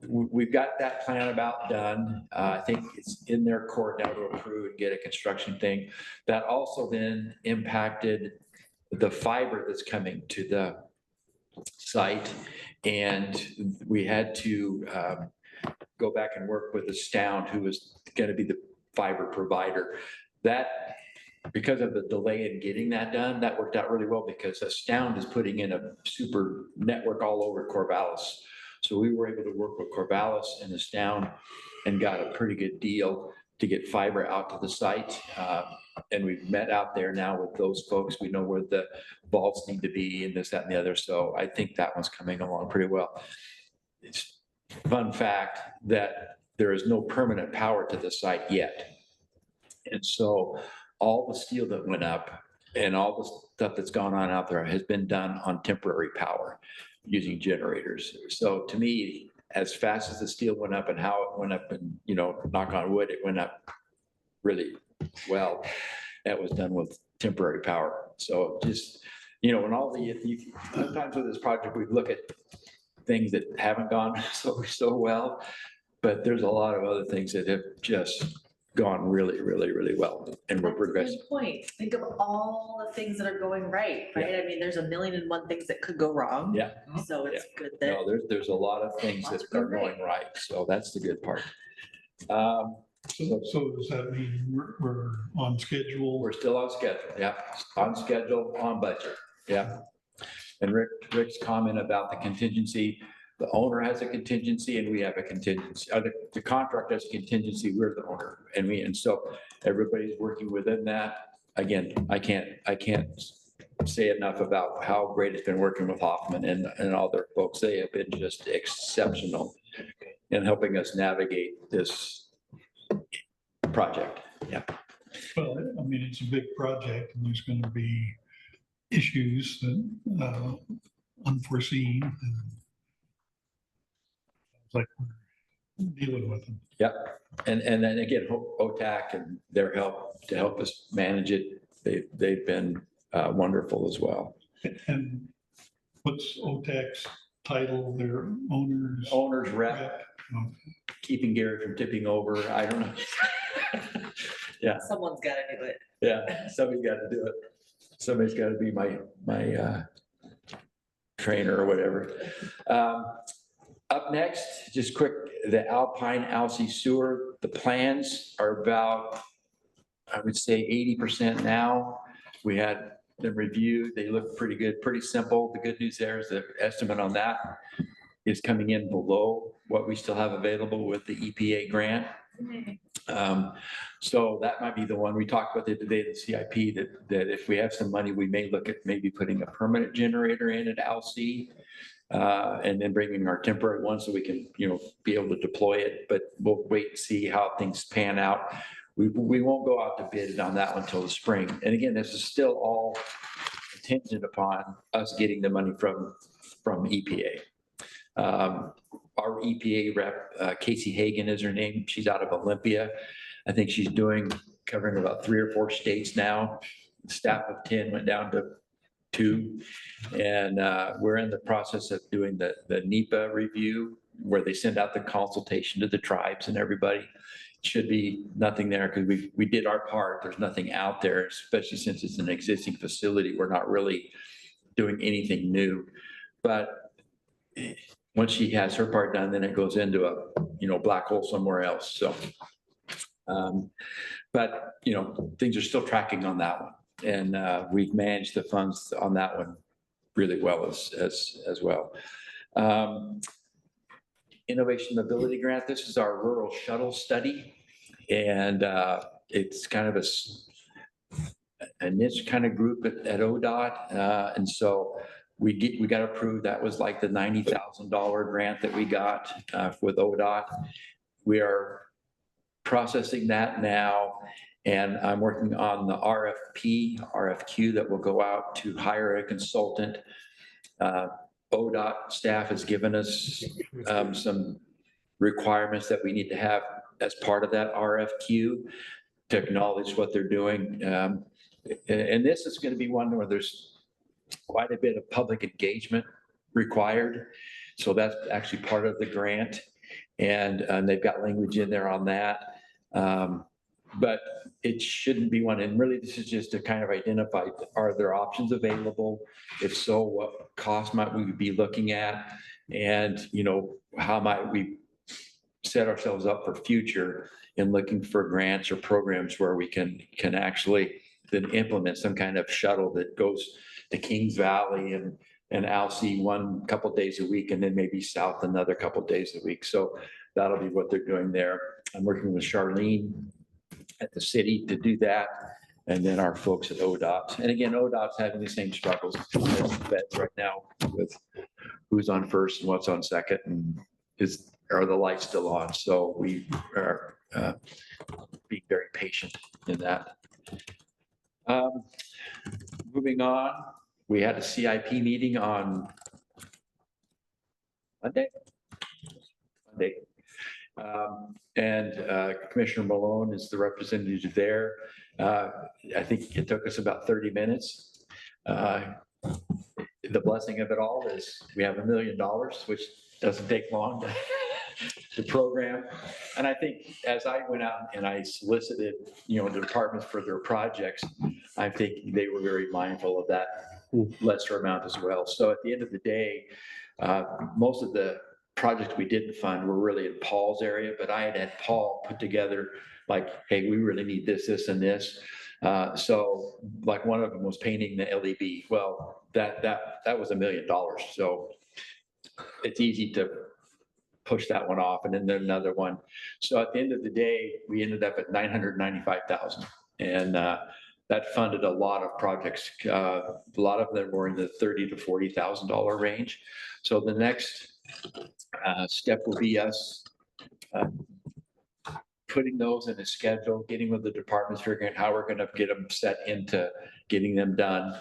[SPEAKER 6] we've got that plan about done. I think it's in their court now to approve and get a construction thing. That also then impacted the fiber that's coming to the site. And we had to go back and work with Astound, who was going to be the fiber provider. That, because of the delay in getting that done, that worked out really well because Astound is putting in a super network all over Corvallis. So we were able to work with Corvallis and Astound and got a pretty good deal to get fiber out to the site. And we've met out there now with those folks. We know where the vaults need to be and this, that, and the other. So I think that one's coming along pretty well. It's a fun fact that there is no permanent power to the site yet. And so all the steel that went up and all the stuff that's gone on out there has been done on temporary power using generators. So to me, as fast as the steel went up and how it went up, and, you know, knock on wood, it went up really well. That was done with temporary power. So just, you know, and all the, sometimes with this project, we look at things that haven't gone so well, but there's a lot of other things that have just gone really, really, really well, and we're
[SPEAKER 5] That's a
[SPEAKER 6] progressing.
[SPEAKER 5] good point. Think of all the things that are going right, right? I mean, there's 1,000,001 things that could go wrong.
[SPEAKER 6] Yeah.
[SPEAKER 5] So it's good that,
[SPEAKER 6] No, there's a lot of things that
[SPEAKER 5] Lots
[SPEAKER 6] are
[SPEAKER 5] going right.
[SPEAKER 6] going right, so that's the good part.
[SPEAKER 1] So does that mean we're on schedule?
[SPEAKER 6] We're still on schedule, yeah, on schedule, on budget, yeah. And Rick's comment about the contingency, the owner has a contingency and we have a contingency, the contract has a contingency, we're the owner. And so everybody's working within that. Again, I can't say enough about how great it's been working with Hoffman and all their folks. They have been just exceptional in helping us navigate this project, yeah.
[SPEAKER 1] Well, I mean, it's a big project and there's going to be issues that unforeseen. And it's like we're dealing with them.
[SPEAKER 6] Yep. And then again, OTAC and their help to help us manage it. They've been wonderful as well.
[SPEAKER 1] And what's OTAC's title, their owners?
[SPEAKER 6] Owner's rep, keeping Gary from tipping over. I don't know.
[SPEAKER 5] someone's got to do it.
[SPEAKER 6] Yeah, somebody's got to do it. Somebody's got to be my trainer or whatever. Up next, just quick, the Alpine Alsea Sewer, the plans are about, I would say 80% now. We had them reviewed. They look pretty good, pretty simple. The good news there is the estimate on that is coming in below what we still have available with the EPA grant. So that might be the one we talked about the other day, the CIP, that if we have some money, we may look at maybe putting a permanent generator in at Alsea. And then bringing our temporary one so we can, you know, be able to deploy it, but we'll wait and see how things pan out. We won't go out to bid on that one until the spring. And again, this is still all contingent upon us getting the money from EPA. Our EPA rep, Casey Hagan is her name. She's out of Olympia. I think she's covering about 3 or 4 states now. Staff of 10 went down to 2. And we're in the process of doing the NEPA review where they send out the consultation to the tribes and everybody. Should be nothing there because we did our part. There's nothing out there, especially since it's an existing facility. We're not really doing anything new. But once she has her part done, then it goes into a, you know, black hole somewhere else. So, but, you know, things are still tracking on that one. And we've managed the funds on that one really well as well. Innovation Mobility Grant, this is our rural shuttle study. And it's kind of a niche kind of group at ODOT. And so we got approved. That was like the $90,000 grant that we got with ODOT. We are processing that now. And I'm working on the RFQ that will go out to hire a consultant. ODOT staff has given us some requirements that we need to have as part of that RFQ to acknowledge what they're doing. And this is going to be one where there's quite a bit of public engagement required. So that's actually part of the grant. And they've got language in there on that. But it shouldn't be one. And really, this is just to kind of identify, are there options available? If so, what cost might we be looking at? And, you know, how might we set ourselves up for future in looking for grants or programs where we can actually then implement some kind of shuttle that goes to Kings Valley and Alsea one couple days a week, and then maybe south another couple days a week. So that'll be what they're doing there. I'm working with Charlene at the city to do that. And then our folks at ODOT. And again, ODOT's having the same struggles as the feds right now with who's on first and what's on second. And are the lights still on? So we are being very patient in that. Moving on, we had a CIP meeting on Monday. And Commissioner Malone is the representative there. I think it took us about 30 minutes. The blessing of it all is we have $1 million, which doesn't take long to program. And I think as I went out and I solicited, the departments for their projects, I think they were very mindful of that lesser amount as well. So at the end of the day, most of the projects we didn't fund were really in Paul's area, but I had Paul put together like, hey, we really need this, this, and this. So like one of them was painting the LED. Well, that was $1 million. So it's easy to push that one off, and then another one. So at the end of the day, we ended up at 995,000, and that funded a lot of projects. A lot of them were in the $30,000 to $40,000 range. So the next step will be us putting those in a schedule, getting with the departments, figuring out how we're going to get them set into getting them done.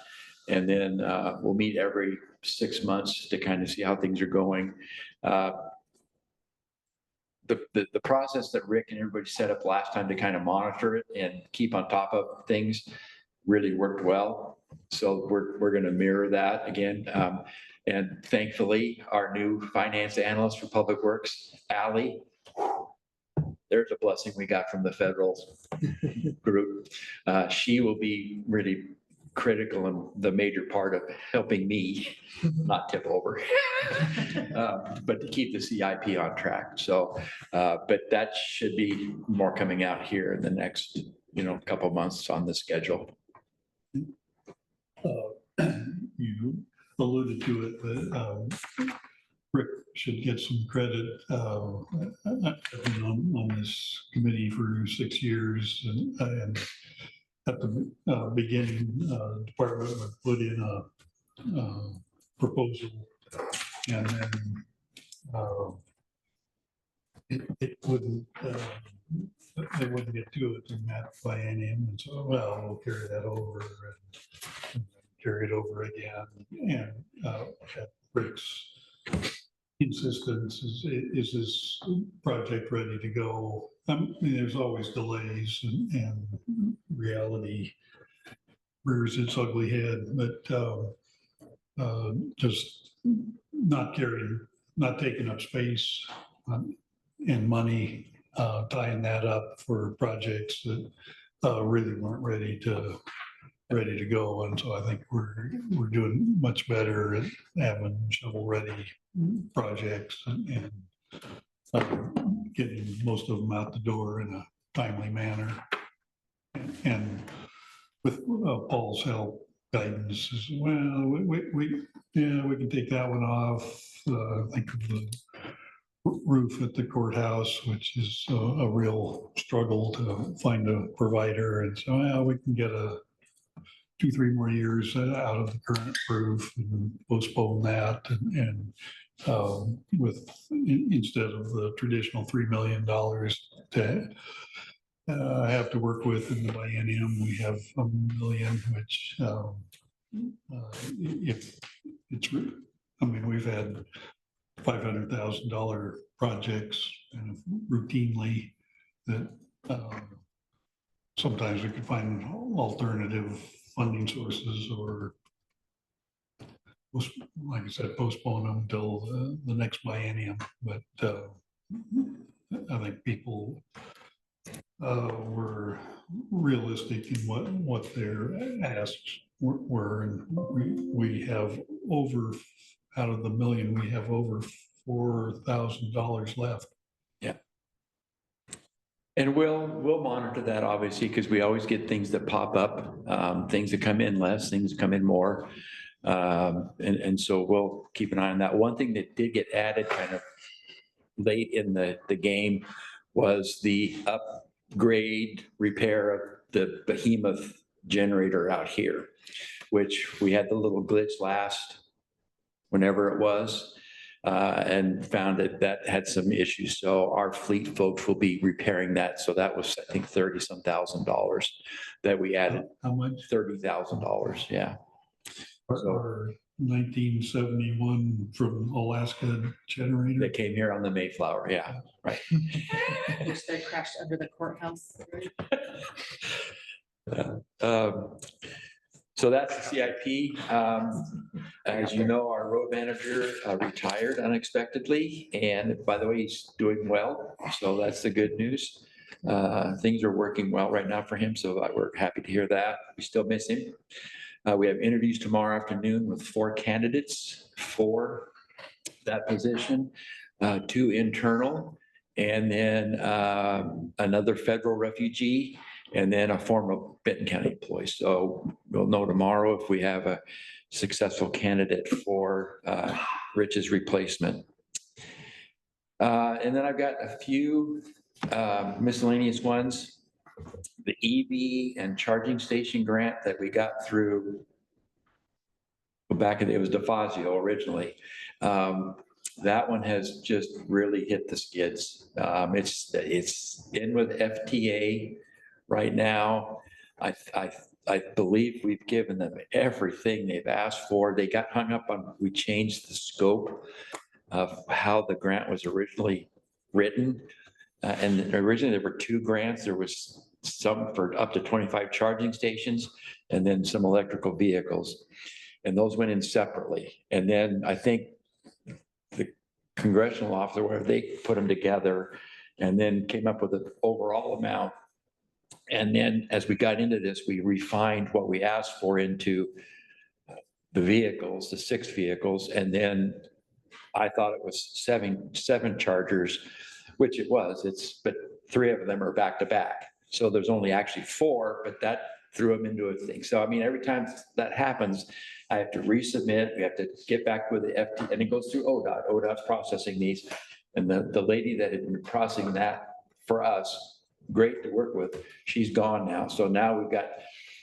[SPEAKER 6] And then we'll meet every 6 months to kind of see how things are going. The process that Rick and everybody set up last time to kind of monitor it and keep on top of things really worked well. So we're going to mirror that again. And thankfully, our new finance analyst for Public Works, Allie, there's a blessing we got from the federal group. She will be really critical and the major part of helping me not tip over, but to keep the CIP on track. So, but that should be more coming out here in the next, couple of months on the schedule.
[SPEAKER 1] You alluded to it, but Rick should get some credit. I've been on this committee for 6 years, and at the beginning, department would put in a proposal, and then it wouldn't. They wouldn't get to it in that biennium, and so we'll carry that over and carry it over again. And at Rick's insistence, is this project ready to go? I mean, there's always delays, and reality rears its ugly head, but just not taking up space and money, tying that up for projects that really weren't ready to go. And so I think we're doing much better at having shovel-ready projects and getting most of them out the door in a timely manner. And with Paul's help, guidance is, well, we can take that one off. Think of the roof at the courthouse, which is a real struggle to find a provider. And so we can get 2-3 more years out of the current roof and postpone that. And with instead of the traditional $3 million to have to work with in the biennium, we have $1 million, which if it's, I mean, we've had $500,000 projects kind of routinely that sometimes we could find alternative funding sources, or like I said, postpone them until the next biennium. But I think people were realistic in what their asks were, and we have over, out of the $1 million, we have over $4,000 left.
[SPEAKER 6] Yeah. And we'll monitor that, obviously, because we always get things that pop up, things that come in less, things that come in more. And so we'll keep an eye on that. One thing that did get added kind of late in the game was the upgrade repair of the behemoth generator out here, which we had the little glitch last whenever it was. and found that that had some issues. So our fleet folks will be repairing that. So that was, I think, $30-some thousand that we added,
[SPEAKER 1] How much?
[SPEAKER 6] $30,000. Yeah. So
[SPEAKER 1] Our 1971 from Alaska generator.
[SPEAKER 6] they came here on the Mayflower. Yeah. Right.
[SPEAKER 5] Which they crashed under the courthouse.
[SPEAKER 6] Um, So that's the CIP. As you know, our road manager retired unexpectedly, and by the way, he's doing well. So that's the good news. Things are working well right now for him, so we're happy to hear that. We still miss him. We have interviews tomorrow afternoon with 4 candidates for that position, 2 internal, and then another federal refugee, and then a former Benton County employee. So we'll know tomorrow if we have a successful candidate for Rich's replacement. And then I've got a few miscellaneous ones. The EV and charging station grant that we got through, back in, it was DeFazio originally. That one has just really hit the skids. It's in with FTA right now. I believe we've given them everything they've asked for. They got hung up on, we changed the scope of how the grant was originally written. And originally there were 2 grants. There was some for up to 25 charging stations and then some electrical vehicles. And those went in separately. And then I think the congressional officer, where they put them together and then came up with an overall amount. And then as we got into this, we refined what we asked for into the vehicles, the 6 vehicles. And then I thought it was seven chargers, which it was. But 3 of them are back to back. So there's only actually 4, but that threw them into a thing. So I mean, every time that happens, I have to resubmit. We have to get back with the FT, and it goes through ODOT. ODOT's processing these. And the lady that had been processing that for us, great to work with, she's gone now. So now we've got,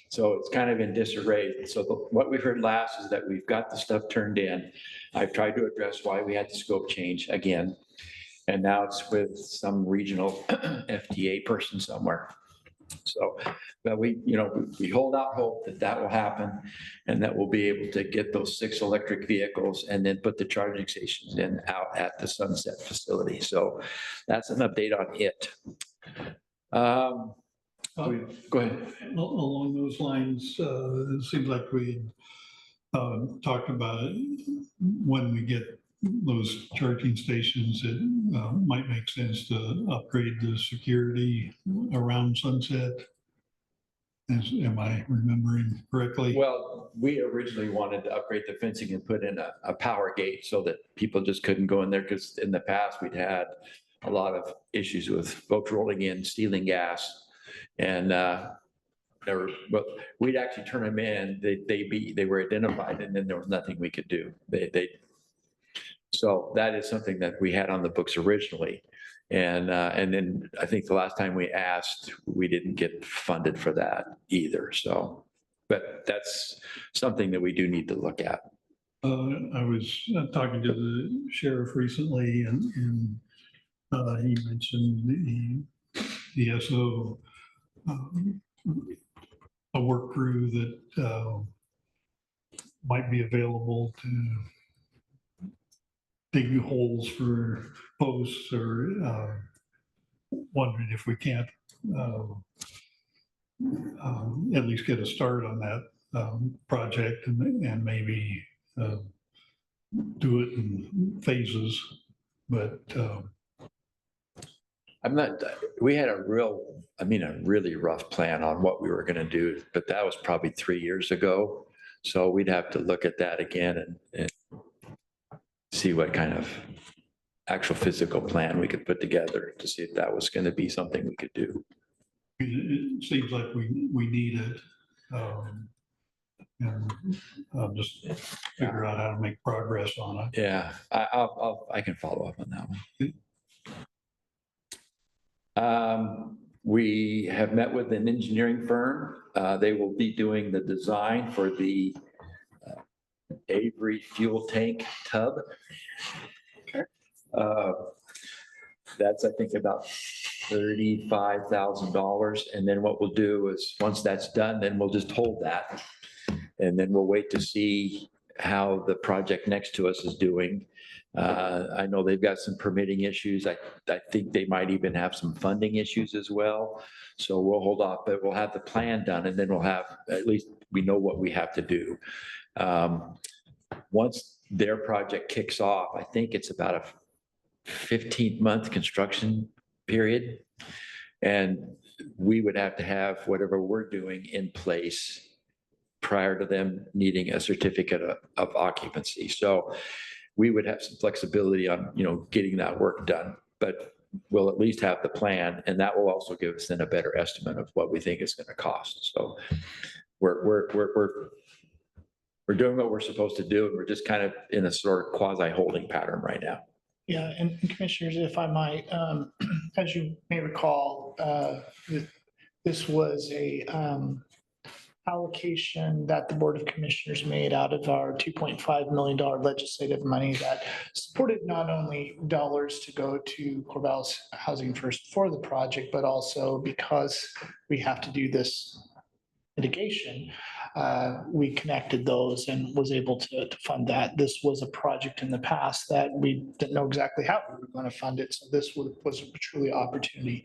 [SPEAKER 6] so it's kind of in disarray. So what we heard last is that we've got the stuff turned in. I've tried to address why we had the scope change again. And now it's with some regional FTA person somewhere. So, but we hold out hope that that will happen and that we'll be able to get those 6 electric vehicles and then put the charging stations in out at the Sunset facility. So that's an update on it. Go ahead.
[SPEAKER 1] Along those lines, it seems like we talked about it. When we get those charging stations, it might make sense to upgrade the security around Sunset. Am I remembering correctly?
[SPEAKER 6] Well, we originally wanted to upgrade the fencing and put in a power gate so that people just couldn't go in there, because in the past we'd had a lot of issues with folks rolling in, stealing gas. And but we'd actually turn them in, they were identified, and then there was nothing we could do. So that is something that we had on the books originally. And then I think the last time we asked, we didn't get funded for that either. So, but that's something that we do need to look at.
[SPEAKER 1] I was talking to the sheriff recently, and he mentioned the SO, a work crew that might be available to dig holes for posts, or wondering if we can't at least get a start on that project, and maybe do it in phases. But
[SPEAKER 6] we had a really rough plan on what we were going to do, but that was probably 3 years ago. So we'd have to look at that again and see what kind of actual physical plan we could put together to see if that was going to be something we could do.
[SPEAKER 1] it seems like we need it. And I'll just figure out how to make progress on it.
[SPEAKER 6] Yeah, I can follow up on that one. We have met with an engineering firm. They will be doing the design for the Avery fuel tank tub. That's, I think, about $35,000. And then what we'll do is, once that's done, then we'll just hold that. And then we'll wait to see how the project next to us is doing. I know they've got some permitting issues. I think they might even have some funding issues as well. So we'll hold off, but we'll have the plan done, and then we'll have, at least we know what we have to do. Once their project kicks off, I think it's about a 15-month construction period. And we would have to have whatever we're doing in place prior to them needing a certificate of occupancy. So we would have some flexibility on, getting that work done, but we'll at least have the plan, and that will also give us then a better estimate of what we think it's going to cost. So we're doing what we're supposed to do, and we're just kind of in a sort of quasi holding pattern right now.
[SPEAKER 2] Yeah, and commissioners, if I might, as you may recall, this was a allocation that the Board of Commissioners made out of our $2.5 million legislative money that supported not only dollars to go to Corvallis Housing First for the project, but also because we have to do this mitigation, we connected those and was able to fund that. This was a project in the past that we didn't know exactly how we were going to fund it. So this was truly an opportunity.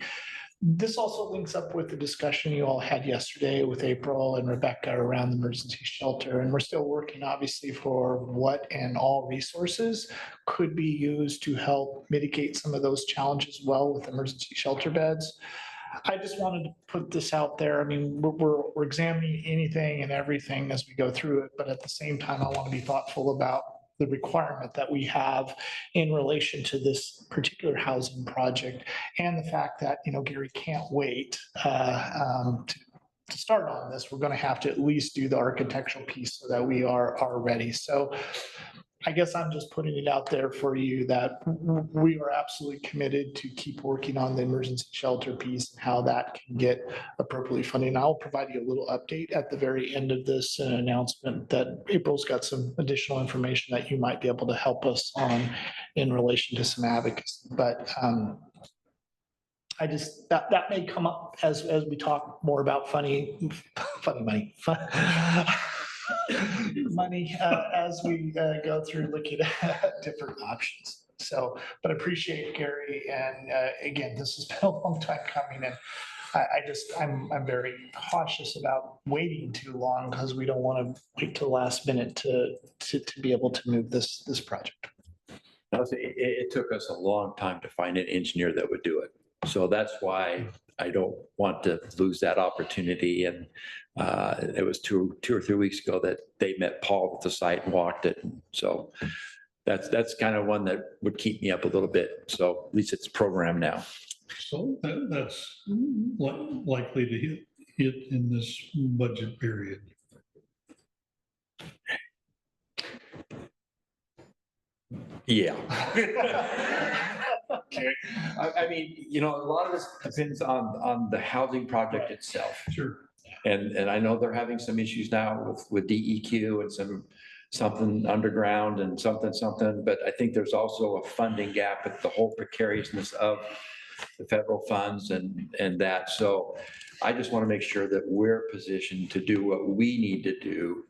[SPEAKER 2] This also links up with the discussion you all had yesterday with April and Rebecca around the emergency shelter. And we're still working, obviously, for what and all resources could be used to help mitigate some of those challenges well with emergency shelter beds. I just wanted to put this out there. I mean, we're examining anything and everything as we go through it, but at the same time, I want to be thoughtful about the requirement that we have in relation to this particular housing project, and the fact that, Gary can't wait to start on this. We're going to have to at least do the architectural piece so that we are ready. So I guess I'm just putting it out there for you that we are absolutely committed to keep working on the emergency shelter piece and how that can get appropriately funded. And I'll provide you a little update at the very end of this announcement that April's got some additional information that you might be able to help us on in relation to some advocacy. But I just, that may come up as we talk more about funny money. Money as we go through looking at different options. So, but I appreciate Gary. And again, this has been a long time coming, and I'm very cautious about waiting too long, because we don't want to wait till the last minute to be able to move this project.
[SPEAKER 6] It took us a long time to find an engineer that would do it. So that's why I don't want to lose that opportunity. And it was two or 3 weeks ago that they met Paul at the site and walked it. And so that's kind of one that would keep me up a little bit. So at least it's programmed now.
[SPEAKER 1] So that's likely to hit in this budget period.
[SPEAKER 6] Yeah. Okay. I mean, a lot of this depends on the housing project itself.
[SPEAKER 1] Sure.
[SPEAKER 6] And I know they're having some issues now with DEQ and something underground and something, but I think there's also a funding gap with the whole precariousness of the federal funds and that. So I just want to make sure that we're positioned to do what we need to do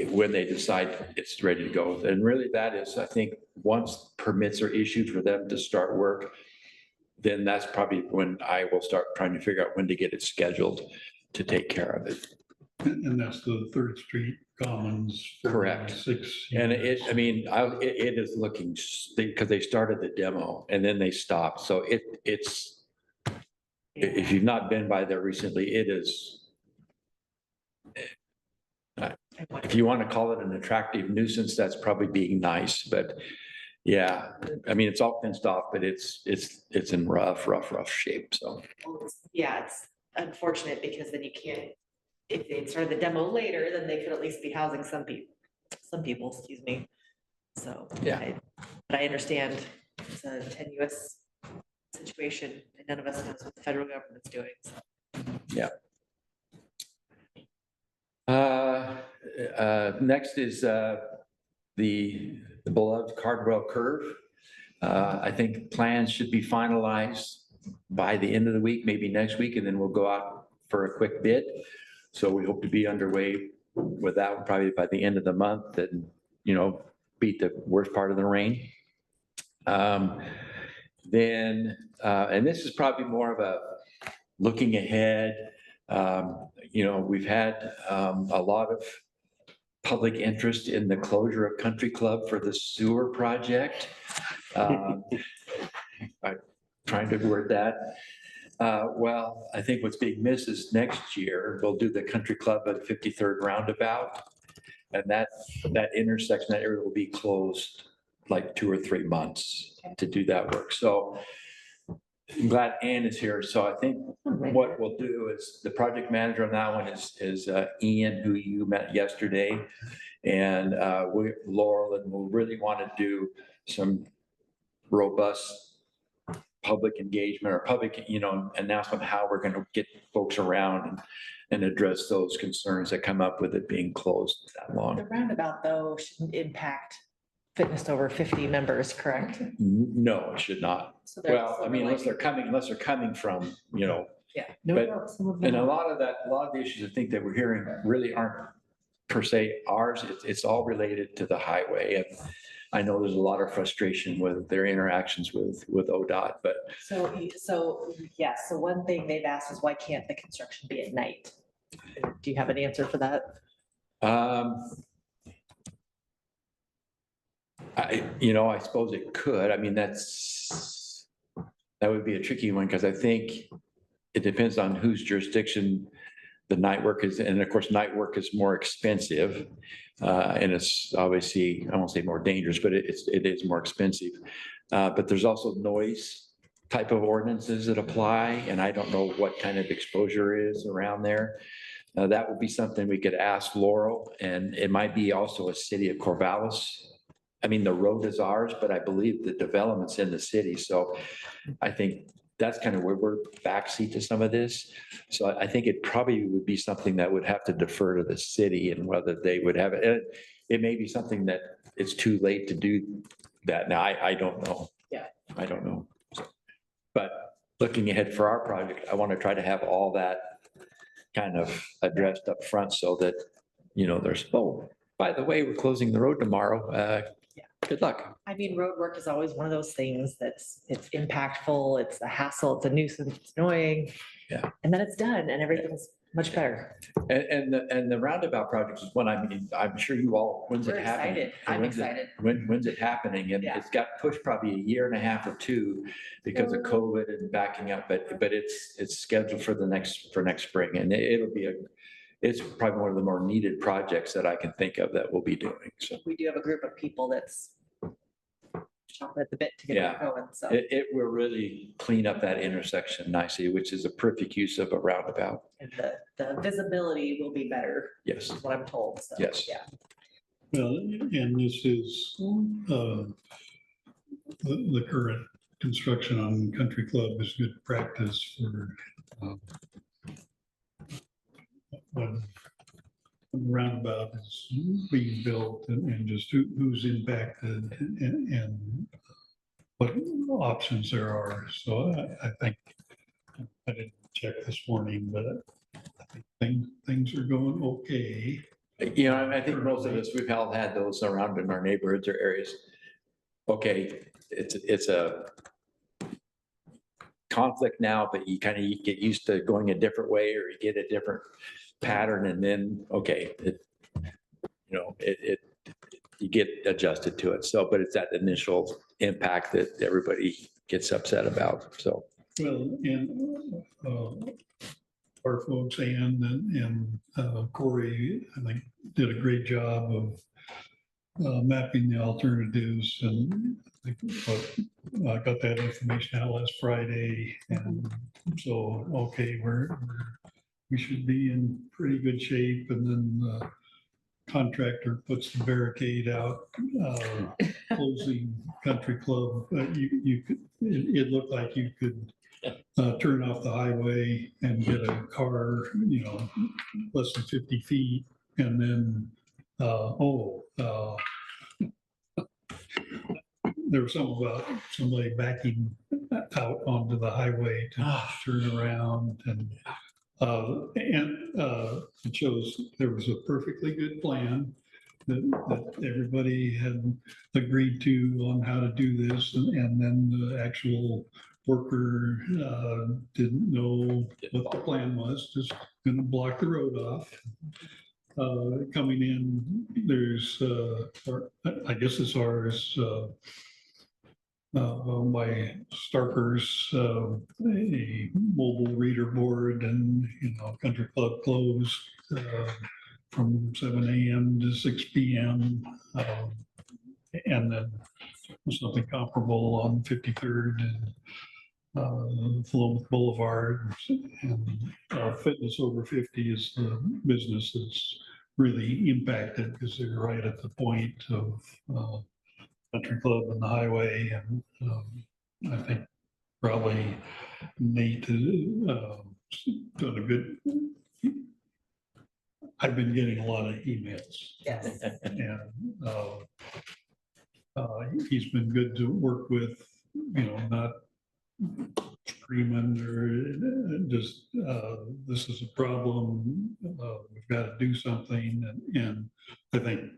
[SPEAKER 6] when they decide it's ready to go. And really that is, I think, once permits are issued for them to start work, then that's probably when I will start trying to figure out when to get it scheduled to take care of it.
[SPEAKER 1] And that's the 3rd Street Commons.
[SPEAKER 6] Correct.
[SPEAKER 1] 6.
[SPEAKER 6] And it is looking, because they started the demo and then they stopped. So it's, if you've not been by there recently, it is, if you want to call it an attractive nuisance, that's probably being nice, but yeah, I mean, it's all fenced off, but it's in rough shape. So
[SPEAKER 5] Yeah, it's unfortunate, because then you can't, if they started the demo later, then they could at least be housing some people, excuse me. So,
[SPEAKER 6] yeah.
[SPEAKER 5] But I understand it's a tenuous situation, and none of us knows what the federal government's doing. So.
[SPEAKER 6] Yeah. Next is the beloved Cardwell Curve. I think plans should be finalized by the end of the week, maybe next week, and then we'll go out for a quick bid. So we hope to be underway with that one probably by the end of the month and, beat the worst part of the rain. And this is probably more of a looking ahead. We've had a lot of public interest in the closure of Country Club for the sewer project. I'm trying to word that. Well, I think what's being missed is next year, we'll do the Country Club at 53rd Roundabout. And that intersection, that area will be closed like 2 or 3 months to do that work. So I'm glad Ann is here. So I think what we'll do is the project manager on that one is Ian, who you met yesterday. And Laurel, and we'll really want to do some robust public engagement or public, announcement, how we're going to get folks around and address those concerns that come up with it being closed that long.
[SPEAKER 5] The roundabout, though, shouldn't impact fitness over 50 members, correct?
[SPEAKER 6] No, it should not.
[SPEAKER 5] So there's
[SPEAKER 6] Well, I
[SPEAKER 5] some
[SPEAKER 6] mean,
[SPEAKER 5] like-
[SPEAKER 6] unless they're coming from,
[SPEAKER 5] Yeah.
[SPEAKER 6] but-
[SPEAKER 5] Some of
[SPEAKER 6] and
[SPEAKER 5] them.
[SPEAKER 6] a lot of the issues I think that we're hearing really aren't per se ours. It's all related to the highway. And I know there's a lot of frustration with their interactions with ODOT, but
[SPEAKER 5] So one thing they've asked is why can't the construction be at night? Do you have an answer for that?
[SPEAKER 6] I suppose it could. I mean, that would be a tricky one because I think it depends on whose jurisdiction the night work is. And of course, night work is more expensive. And it's obviously, I won't say more dangerous, but it is more expensive. But there's also noise type of ordinances that apply. And I don't know what kind of exposure is around there. That would be something we could ask Laurel, and it might be also a city of Corvallis. I mean, the road is ours, but I believe the development's in the city. So I think that's kind of where we're backseat to some of this. So I think it probably would be something that would have to defer to the city and whether they would have it. And it may be something that it's too late to do that. Now, I don't know.
[SPEAKER 5] Yeah.
[SPEAKER 6] I don't know. But looking ahead for our project, I want to try to have all that kind of addressed up front so that, there's, oh, by the way, we're closing the road tomorrow. Good luck.
[SPEAKER 5] I mean, road work is always one of those things it's impactful, it's a hassle, it's a nuisance, it's annoying.
[SPEAKER 6] Yeah.
[SPEAKER 5] And then it's done and everything's much better.
[SPEAKER 6] And the roundabout project is one, I'm sure you all, when's
[SPEAKER 5] We're
[SPEAKER 6] it happening?
[SPEAKER 5] excited. I'm excited.
[SPEAKER 6] When's it happening? And
[SPEAKER 5] Yeah.
[SPEAKER 6] it's got pushed probably 1.5 years or 2 because of COVID and backing up, but it's scheduled for next spring, and it's probably one of the more needed projects that I can think of that we'll be doing. So
[SPEAKER 5] We do have a group of people that's chomping at the bit to get
[SPEAKER 6] Yeah.
[SPEAKER 5] it going, so.
[SPEAKER 6] it will really clean up that intersection nicely, which is a perfect use of a roundabout.
[SPEAKER 5] And the visibility will be better,
[SPEAKER 6] Yes,
[SPEAKER 5] is what I'm told, so.
[SPEAKER 6] Yes.
[SPEAKER 5] Yeah.
[SPEAKER 1] Well, and this is the current construction on Country Club is good practice for when the roundabout is being built and just who's impacted and what options there are. So I think, I didn't check this morning, but I think things are going okay.
[SPEAKER 6] I think most of us, we've all had those around in our neighborhoods or areas. Okay, it's a conflict now, but you kind of get used to going a different way, or you get a different pattern, and then, okay, you get adjusted to it. So, but it's that initial impact that everybody gets upset about, so.
[SPEAKER 1] Well, and our folks, Ann and Corey, I think, did a great job of mapping the alternatives, and I got that information out last Friday, and so, okay, we should be in pretty good shape, and then the contractor puts the barricade out, closing Country Club. It looked like you could turn off the highway and get a car, less than 50 feet, and then, there was something about somebody backing out onto the highway to turn around and it shows there was a perfectly good plan that everybody had agreed to on how to do this, and then the actual worker didn't know what the plan was, just gonna block the road off. Coming in, there's, or I guess as far as by Starker's, a mobile reader board and, country club closed from 7 a.m. to 6 p.m. And then something comparable on 53rd and Philomath Boulevard. And Fitness Over 50 is the business that's really impacted because they're right at the point of country club and the highway. And I think probably Nate done a good. I've been getting a lot of emails.
[SPEAKER 5] Yes.
[SPEAKER 1] And he's been good to work with, not screaming or just, this is a problem, we've got to do something. And I think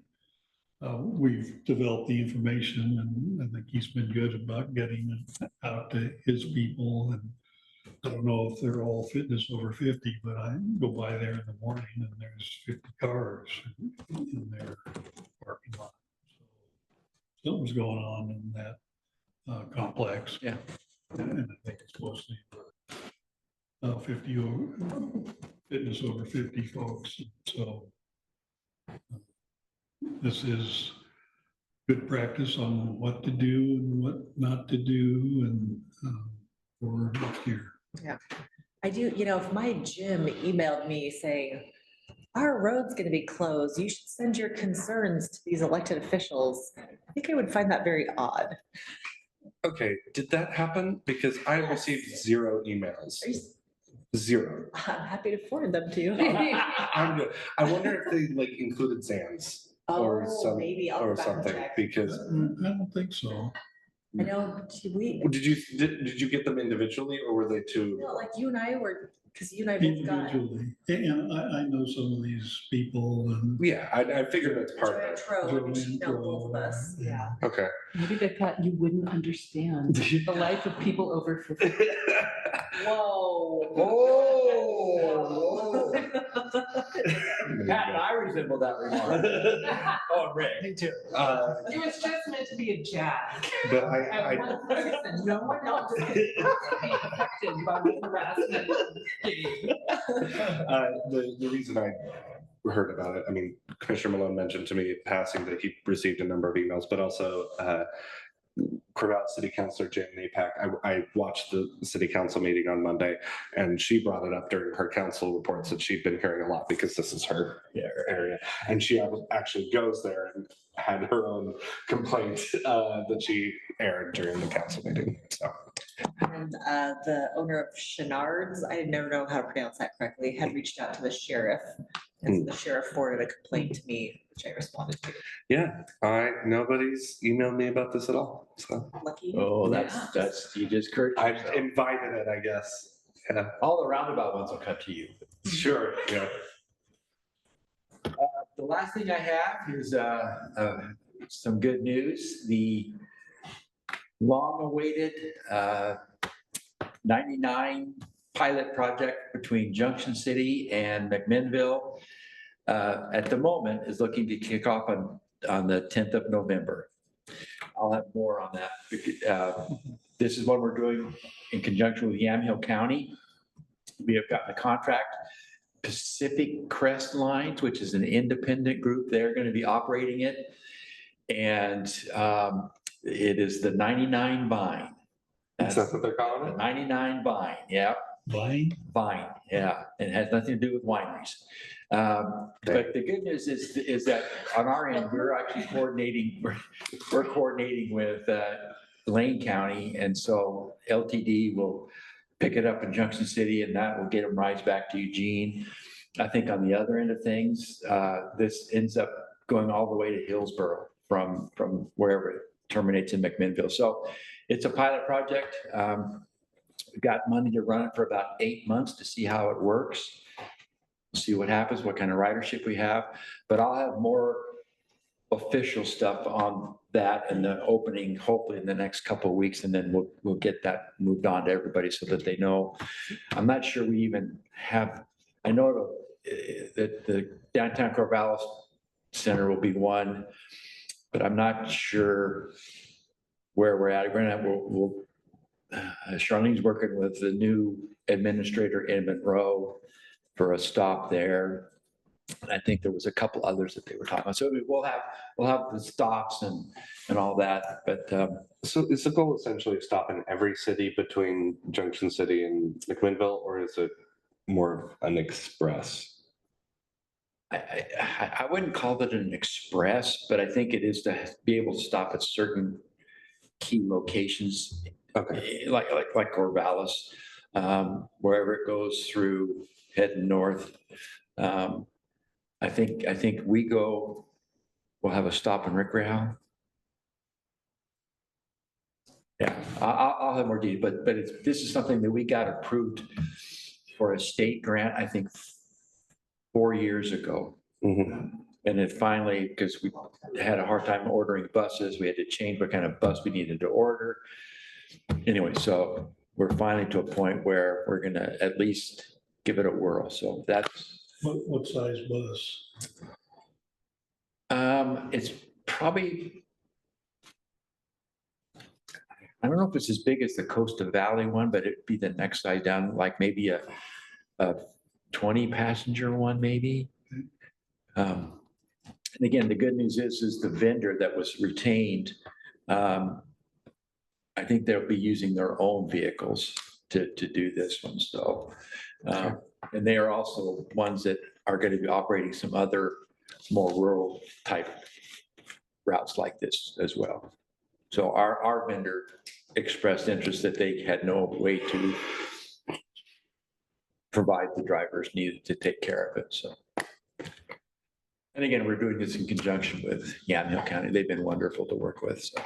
[SPEAKER 1] we've developed the information, and I think he's been good about getting it out to his people. And I don't know if they're all Fitness Over 50, but I go by there in the morning and there's 50 cars in their parking lot. So something's going on in that complex.
[SPEAKER 6] Yeah.
[SPEAKER 1] And I think it's mostly Fitness Over 50 folks. So this is good practice on what to do and what not to do, and for next year.
[SPEAKER 5] Yeah, I do, if my gym emailed me saying, our road's gonna be closed, you should send your concerns to these elected officials, I think I would find that very odd.
[SPEAKER 3] Okay, did that happen? Because I received 0 emails.
[SPEAKER 5] Are you-
[SPEAKER 3] 0.
[SPEAKER 5] I'm happy to forward them to you.
[SPEAKER 3] I wonder if they like included Zans or
[SPEAKER 5] Oh,
[SPEAKER 3] some
[SPEAKER 5] maybe I'll
[SPEAKER 3] or
[SPEAKER 5] go back and
[SPEAKER 3] something
[SPEAKER 5] check.
[SPEAKER 3] because
[SPEAKER 1] I don't think so.
[SPEAKER 5] I know, we,
[SPEAKER 3] did you get them individually or were they two?
[SPEAKER 5] like you and I were, because you and I both got.
[SPEAKER 1] Individually, and I know some of these people and.
[SPEAKER 3] Yeah, I figured that's part of
[SPEAKER 5] Joanne
[SPEAKER 3] it.
[SPEAKER 5] Tro, and she know both of us, yeah.
[SPEAKER 3] Okay.
[SPEAKER 7] Maybe they thought you wouldn't understand the life of people over 50.
[SPEAKER 5] Whoa.
[SPEAKER 6] Oh. Pat and I resemble that remark. Oh, Rick.
[SPEAKER 2] Me too.
[SPEAKER 7] It was just meant to be a jab.
[SPEAKER 3] But
[SPEAKER 7] At one person, no one else is be affected by the harassment.
[SPEAKER 3] The reason I heard about it, I mean, Commissioner Malone mentioned to me passing that he received a number of emails, but also Corvallis City Councilor Jan NAPE. I watched the city council meeting on Monday, and she brought it up during her council reports that she'd been hearing a lot because this is her area. And she actually goes there and had her own complaint that she aired during the council meeting. So.
[SPEAKER 5] And the owner of Chenard's, I never know how to pronounce that correctly, had reached out to the sheriff. And so the sheriff forwarded a complaint to me, which I responded to.
[SPEAKER 3] Yeah, nobody's emailed me about this at all. So
[SPEAKER 5] Lucky.
[SPEAKER 6] Oh,
[SPEAKER 5] Yeah.
[SPEAKER 6] that's, you just cursed
[SPEAKER 3] I
[SPEAKER 6] yourself.
[SPEAKER 3] invited it, I guess. Yeah,
[SPEAKER 6] All the roundabout ones will come to you.
[SPEAKER 3] sure. Yeah.
[SPEAKER 6] The last thing I have is some good news. The long-awaited 99 pilot project between Junction City and McMinnville at the moment is looking to kick off on the 10th of November. I'll have more on that. This is what we're doing in conjunction with Yamhill County. We have gotten a contract. Pacific Crest Lines, which is an independent group, they're going to be operating it. And it is the 99 Vine.
[SPEAKER 3] Is that what they're
[SPEAKER 6] The
[SPEAKER 3] calling it?
[SPEAKER 6] 99 Vine, yeah.
[SPEAKER 1] Vine?
[SPEAKER 6] Vine, yeah. It has nothing to do with wineries. But the good news is that on our end, we're actually coordinating, we're coordinating with Lane County. And so LTD will pick it up in Junction City and that will get them rides back to Eugene. I think on the other end of things, this ends up going all the way to Hillsborough from wherever terminates in McMinnville. So it's a pilot project. We've got money to run it for about 8 months to see how it works. See what happens, what kind of ridership we have, but I'll have more official stuff on that and the opening, hopefully in the next couple of weeks, and then we'll get that moved on to everybody so that they know. I'm not sure we even have, I know that the downtown Corvallis Center will be one, but I'm not sure where we're at. Charlene's working with the new administrator in Monroe for a stop there. And I think there was a couple others that they were talking about. So we'll have the stops and all that, but
[SPEAKER 3] So is the goal essentially to stop in every city between Junction City and McMinnville, or is it more of an express?
[SPEAKER 6] I wouldn't call it an express, but I think it is to be able to stop at certain key locations.
[SPEAKER 3] Okay.
[SPEAKER 6] Like Corvallis, wherever it goes through heading north. I think we'll have a stop in Rick Real. Yeah, I'll have more detail, but this is something that we got approved for a state grant, I think 4 years ago.
[SPEAKER 3] Mhm.
[SPEAKER 6] And it finally, because we had a hard time ordering buses, we had to change what kind of bus we needed to order. Anyway, so we're finally to a point where we're gonna at least give it a whirl. So that's,
[SPEAKER 1] What size bus?
[SPEAKER 6] it's probably, I don't know if it's as big as the Costa Valley one, but it'd be the next size down, like maybe a 20 passenger one, maybe. And again, the good news is the vendor that was retained, I think they'll be using their own vehicles to do this one. So, and they are also ones that are going to be operating some other more rural type routes like this as well. So our vendor expressed interest that they had no way to provide the drivers needed to take care of it. So, and again, we're doing this in conjunction with Yamhill County. They've been wonderful to work with. So.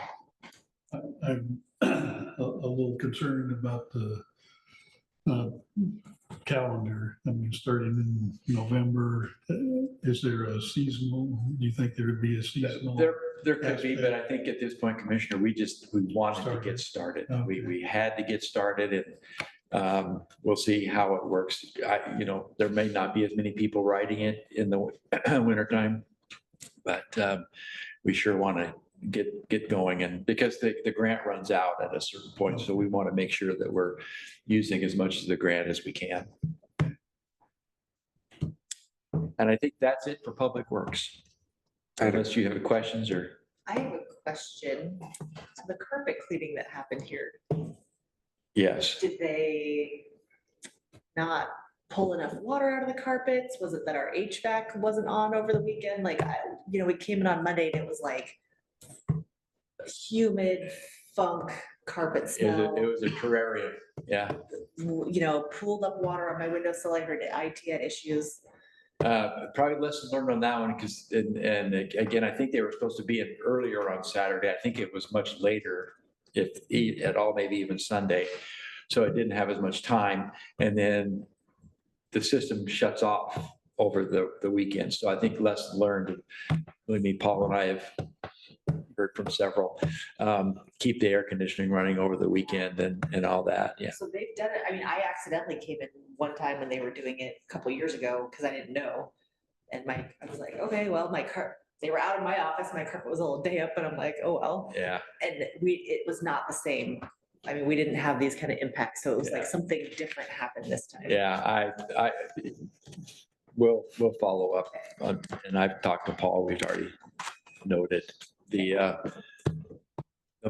[SPEAKER 1] I'm a little concerned about the calendar. I mean, starting in November, is there a seasonal? Do you think there would be a seasonal?
[SPEAKER 6] There could be, but I think at this point, Commissioner, we wanted to get started.
[SPEAKER 1] Okay.
[SPEAKER 6] We had to get started, and we'll see how it works. There may not be as many people riding it in the wintertime, but we sure want to get going, and because the grant runs out at a certain point, so we want to make sure that we're using as much of the grant as we can. And I think that's it for Public Works. Unless you have questions or.
[SPEAKER 5] I have a question. So the carpet cleaning that happened here,
[SPEAKER 6] Yes.
[SPEAKER 5] did they not pull enough water out of the carpets? Was it that our HVAC wasn't on over the weekend? Like, we came in on Monday and it was like humid funk carpet smell.
[SPEAKER 6] It was a terrarium. Yeah.
[SPEAKER 5] Pooled up water on my windowsill. I heard IT had issues.
[SPEAKER 6] Probably lesson learned on that one because, and again, I think they were supposed to be in earlier on Saturday. I think it was much later, if at all, maybe even Sunday. So it didn't have as much time. And then the system shuts off over the weekend. So I think lesson learned, believe me, Paul and I have heard from several, keep the air conditioning running over the weekend and all that. Yeah.
[SPEAKER 5] So they've done it. I mean, I accidentally came in one time when they were doing it a couple of years ago because I didn't know. And I was like, okay, well, they were out of my office. My carpet was a little damp, but I'm like, oh, well.
[SPEAKER 6] Yeah.
[SPEAKER 5] And it was not the same. I mean, we didn't have these kind of impacts. So it was like
[SPEAKER 6] Yeah.
[SPEAKER 5] something different happened this time.
[SPEAKER 6] Yeah. We'll follow up on, and I've talked to Paul. We've already noted the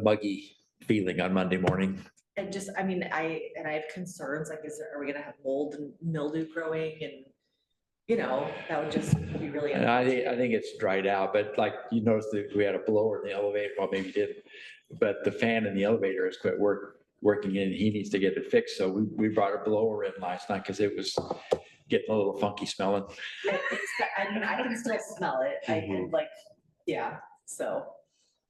[SPEAKER 6] muggy feeling on Monday morning.
[SPEAKER 5] And just, I mean, I have concerns, like, are we gonna have mold and mildew growing and, that would just be really.
[SPEAKER 6] And I think it's dried out, but like you noticed that we had a blower in the elevator, well, maybe you didn't, but the fan in the elevator has quit working and he needs to get it fixed. So we brought a blower in last night because it was getting a little funky smelling.
[SPEAKER 5] I mean, I can still smell it. I can yeah, so.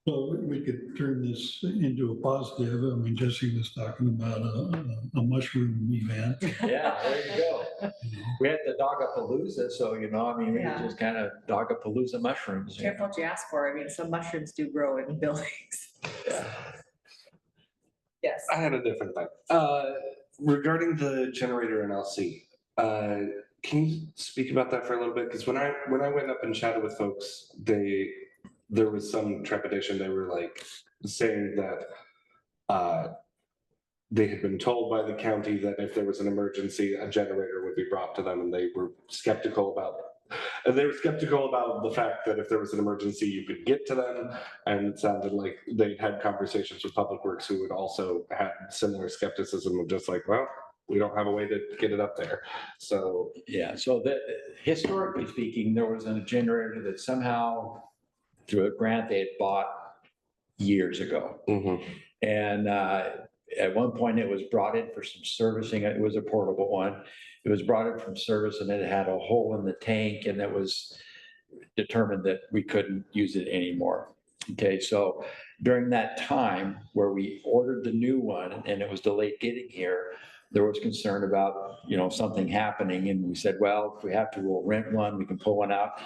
[SPEAKER 1] Well, we could turn this into a positive. I mean, Jesse was talking about a mushroom event.
[SPEAKER 6] Yeah, there you go.
[SPEAKER 1] You know.
[SPEAKER 6] We had the Dogapalooza, so, you know, I mean, we could
[SPEAKER 5] Yeah.
[SPEAKER 6] just kind of Dogapalooza mushrooms. you know.
[SPEAKER 5] Careful what you ask for. I mean, some mushrooms do grow in buildings.
[SPEAKER 6] Yeah.
[SPEAKER 5] Yes.
[SPEAKER 3] I had a different thing. Regarding the generator in LC, can you speak about that for a little bit? Because when I went up and chatted with folks, there was some trepidation. They were like saying that they had been told by the county that if there was an emergency, a generator would be brought to them, and they were skeptical about. And they were skeptical about the fact that if there was an emergency, you could get to them. And it sounded like they had conversations with Public Works who would also had similar skepticism of just like, well, we don't have a way to get it up there. So,
[SPEAKER 6] Yeah, so that, historically speaking, there was a generator that somehow, through a grant they had bought years ago. And at one point, it was brought in for some servicing. It was a portable one. It was brought in from service, and it had a hole in the tank, and it was determined that we couldn't use it anymore. Okay, so during that time where we ordered the new one and it was delayed getting here, there was concern about, you know, something happening. And we said, well, if we have to, we'll rent one, we can pull one out.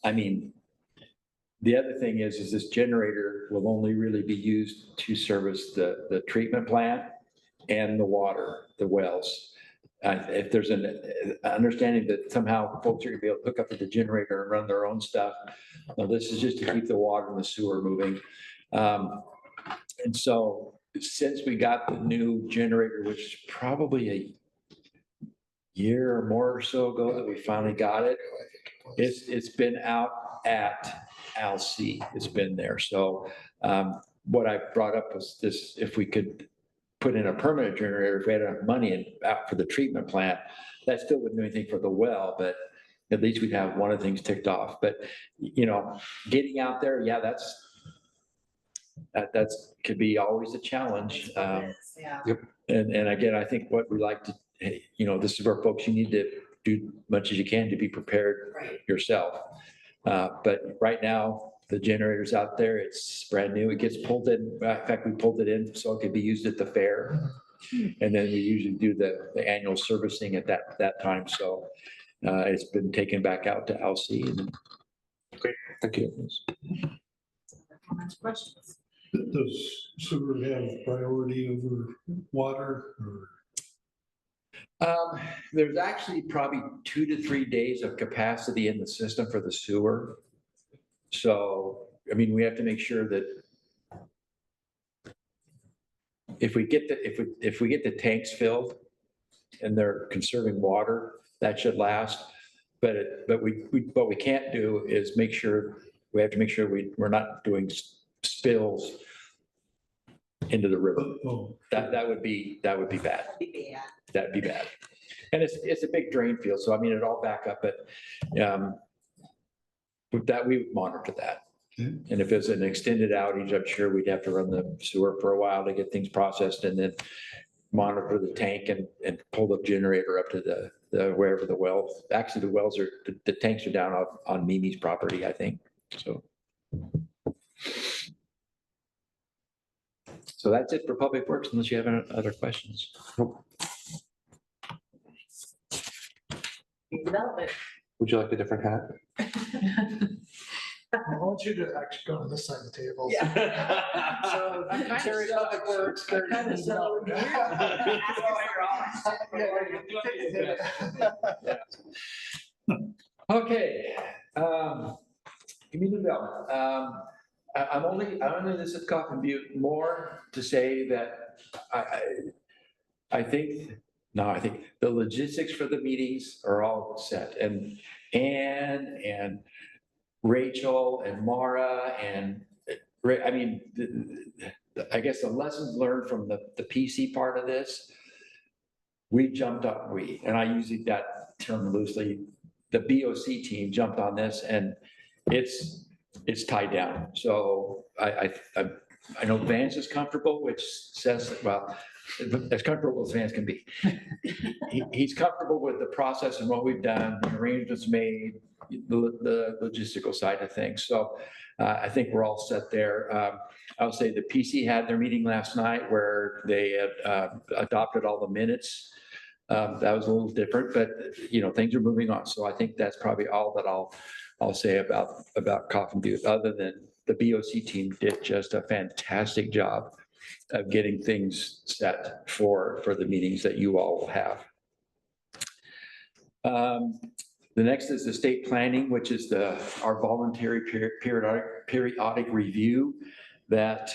[SPEAKER 6] I mean, the other thing is this generator will only really be used to service the treatment plant and the water, the wells. If there's an understanding that somehow folks are gonna be able to hook up to the generator and run their own stuff. Now, this is just to keep the water and the sewer moving. And so since we got the new generator, which is probably a year or more or so ago that we finally got it, it's been out at LC. It's been there. So what I brought up was this, if we could put in a permanent generator, if we had enough money and out for the treatment plant, that still wouldn't do anything for the well, but at least we'd have one of the things ticked off. But, you know, getting out there, yeah, that's could be always a challenge.
[SPEAKER 5] Yeah.
[SPEAKER 6] And again, I think what we like to, you know, this is where folks, you need to do much as you can to be prepared
[SPEAKER 5] Right.
[SPEAKER 6] yourself. But right now, the generator's out there, it's brand new, it gets pulled in. In fact, we pulled it in so it could be used at the fair. And then we usually do the annual servicing at that time. So it's been taken back out to LC.
[SPEAKER 3] great, thank you.
[SPEAKER 5] Comments, questions?
[SPEAKER 1] Does sewer have priority over water or?
[SPEAKER 6] There's actually probably 2 to 3 days of capacity in the system for the sewer. So, I mean, we have to make sure that if we get the tanks filled and they're conserving water, that should last. But what we can't do is we have to make sure we're not doing spills into the river.
[SPEAKER 1] Oh,
[SPEAKER 6] That would be bad.
[SPEAKER 5] Yeah.
[SPEAKER 6] That'd be bad. And it's a big drain field, so I mean, it'd all back up, but with that, we would monitor that.
[SPEAKER 1] Okay.
[SPEAKER 6] And if it's an extended outage, I'm sure we'd have to run the sewer for a while to get things processed and then monitor the tank and pull the generator up to the wherever the wells, actually the wells are, the tanks are down on Mimi's property, I think, so. So that's it for Public Works, unless you have any other questions.
[SPEAKER 5] Development.
[SPEAKER 3] Would you like a different hat?
[SPEAKER 2] I want you to actually go to this side of the table.
[SPEAKER 5] Yeah.
[SPEAKER 2] So,
[SPEAKER 5] I'm kind of
[SPEAKER 2] Terry,
[SPEAKER 5] so-
[SPEAKER 2] Public Works, Terry,
[SPEAKER 5] I'm kind of so
[SPEAKER 2] development.
[SPEAKER 6] Okay, community development. I'm only this is Coffin Butte more to say that I think the logistics for the meetings are all set, and Rachel and Mara and I mean, I guess the lessons learned from the PC part of this, we jumped up, and I use that term loosely, the BOC team jumped on this, and it's tied down. So I know Vance is comfortable, which says, well, as comfortable as Vance can be. He's comfortable with the process and what we've done, the arrangements made, the logistical side of things. So I think we're all set there. I would say the PC had their meeting last night where they had adopted all the minutes. That was a little different, but things are moving on. So I think that's probably all that I'll say about Coffin Butte, other than the BOC team did just a fantastic job of getting things set for the meetings that you all will have. The next is the state planning, which is our voluntary periodic review that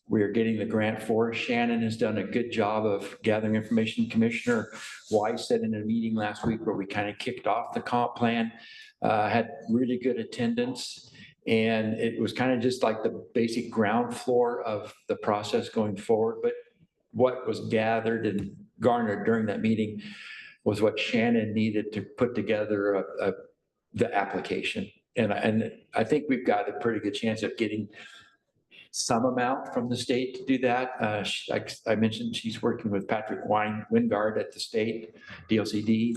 [SPEAKER 6] we're getting the grant for. Shannon has done a good job of gathering information. Commissioner Weiss said in a meeting last week where we kind of kicked off the comp plan, had really good attendance. And it was kind of just like the basic ground floor of the process going forward. But what was gathered and garnered during that meeting was what Shannon needed to put together the application. And I think we've got a pretty good chance of getting some amount from the state to do that. Like I mentioned, she's working with Patrick Wingard at the state, DLCD.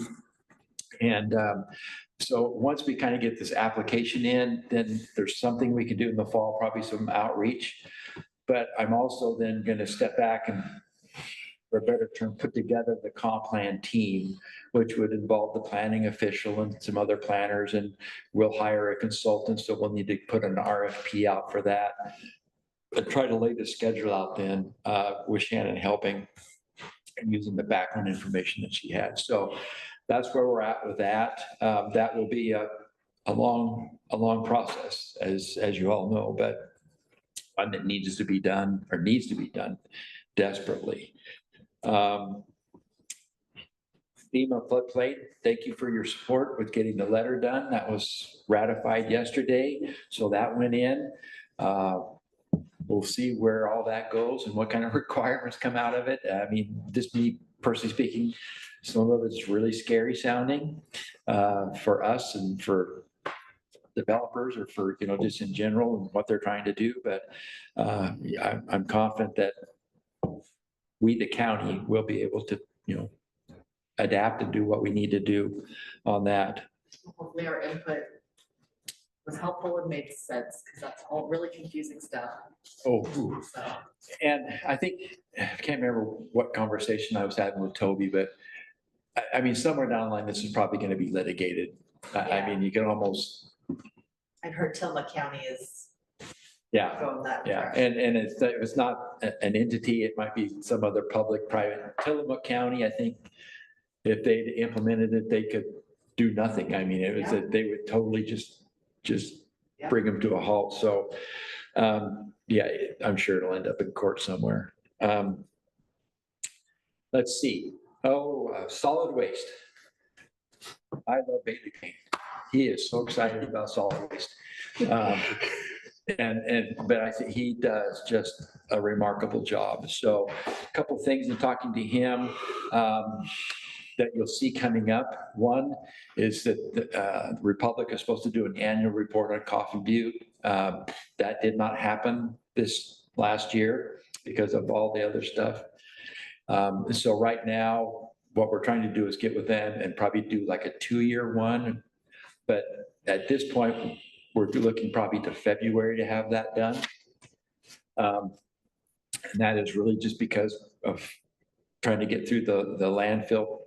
[SPEAKER 6] And so once we kind of get this application in, then there's something we can do in the fall, probably some outreach. But I'm also then going to step back and, for a better term, put together the comp plan team, which would involve the planning official and some other planners, and we'll hire a consultant. So we'll need to put an RFP out for that. But try to lay the schedule out then with Shannon helping and using the background information that she had. So that's where we're at with that. That will be a long process, as you all know, but one that needs to be done desperately. FEMA floodplain, thank you for your support with getting the letter done. That was ratified yesterday, so that went in. We'll see where all that goes and what kind of requirements come out of it. I mean, just me personally speaking, some of it's really scary sounding for us and for developers, or for, just in general and what they're trying to do. But I'm confident that we, the county, will be able to, adapt and do what we need to do on that.
[SPEAKER 5] Hopefully our input was helpful and made sense, because that's all really confusing stuff.
[SPEAKER 6] Oh,
[SPEAKER 5] So,
[SPEAKER 6] and I think, I can't remember what conversation I was having with Toby, but I mean, somewhere down the line, this is probably going to be litigated. I mean, you can almost.
[SPEAKER 5] I've heard Tillamook County is
[SPEAKER 6] Yeah.
[SPEAKER 5] going that
[SPEAKER 6] Yeah,
[SPEAKER 5] direction.
[SPEAKER 6] and it's not an entity, it might be some other public, private. Tillamook County, I think, if they implemented it, they could do nothing. I mean, it was that they would totally just
[SPEAKER 5] Yeah.
[SPEAKER 6] bring them to a halt. So, yeah, I'm sure it'll end up in court somewhere. Let's see. Solid waste. I love Bailey Payne. He is so excited about solid waste. But I think he does just a remarkable job. So a couple of things in talking to him that you'll see coming up. One is that the Republic is supposed to do an annual report on Coffin Butte. That did not happen this last year because of all the other stuff. So right now, what we're trying to do is get with them and probably do like a 2-year one. But at this point, we're looking probably to February to have that done. And that is really just because of trying to get through the landfill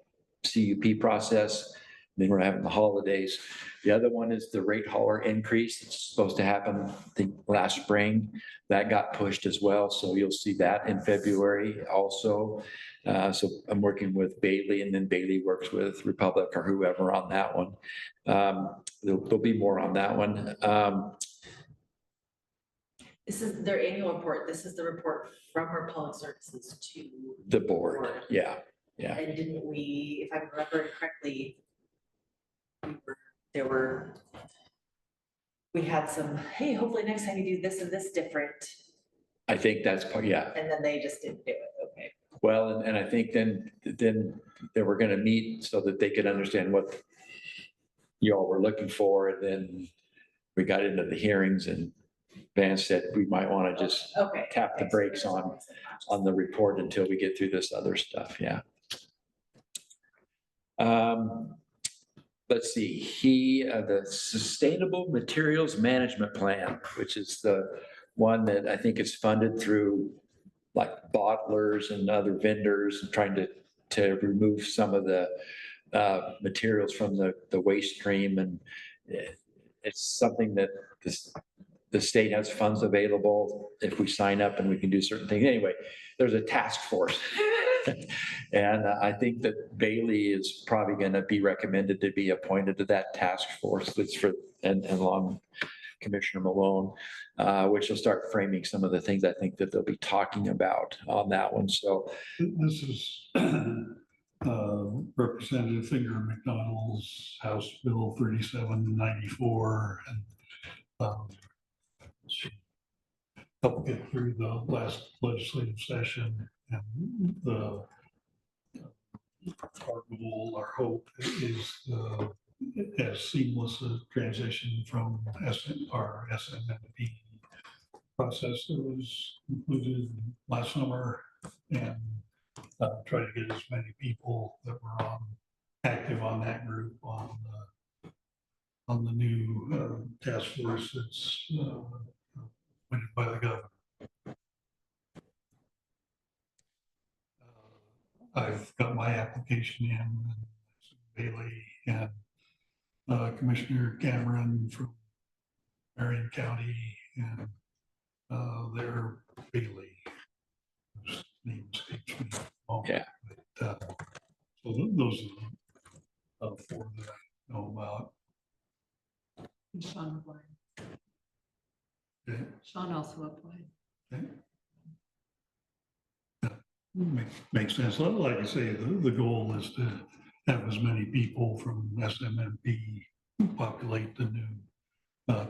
[SPEAKER 6] CUP process. Then we're having the holidays. The other one is the rate hauler increase. It's supposed to happen, I think, last spring. That got pushed as well. So you'll see that in February also. So I'm working with Bailey, and then Bailey works with Republic or whoever on that one. There'll be more on that one.
[SPEAKER 5] This is their annual report. This is the report from our public services to
[SPEAKER 6] The board. Yeah. Yeah.
[SPEAKER 5] And didn't we, if I remember correctly, we had some, hey, hopefully next time you do this and this different.
[SPEAKER 6] I think that's part, yeah.
[SPEAKER 5] And then they just didn't do it. Okay.
[SPEAKER 6] Well, and I think then they were going to meet so that they could understand what you all were looking for. And then we got into the hearings, and Vance said we might want to just tap the brakes on the report until we get through this other stuff. Yeah. let's see, the Sustainable Materials Management Plan, which is the one that I think is funded through like bottlers and other vendors and trying to remove some of the materials from the waste stream. And it's something that the state has funds available if we sign up and we can do certain things. Anyway, there's a task force. And I think that Bailey is probably going to be recommended to be appointed to that task force that's and along Commissioner Malone, which will start framing some of the things I think that they'll be talking about on that one. So
[SPEAKER 1] This is Representative Finger McDonald's House Bill 3794, and she helped get through the last legislative session, and the our goal, our hope is as seamless a transition from our SMMP process that was concluded last summer, and try to get as many people that were active on that group on the new task force that's appointed by the governor. I've got my application in, and Bailey and Commissioner Cameron from Marion County, and their Bailey, whose name escapes me.
[SPEAKER 6] Yeah.
[SPEAKER 1] But, so those are the four that I know about.
[SPEAKER 7] Sean applied.
[SPEAKER 1] Okay.
[SPEAKER 7] Sean also applied.
[SPEAKER 1] Okay. Makes sense. Like I say, the goal is to have as many people from SMMP populate the new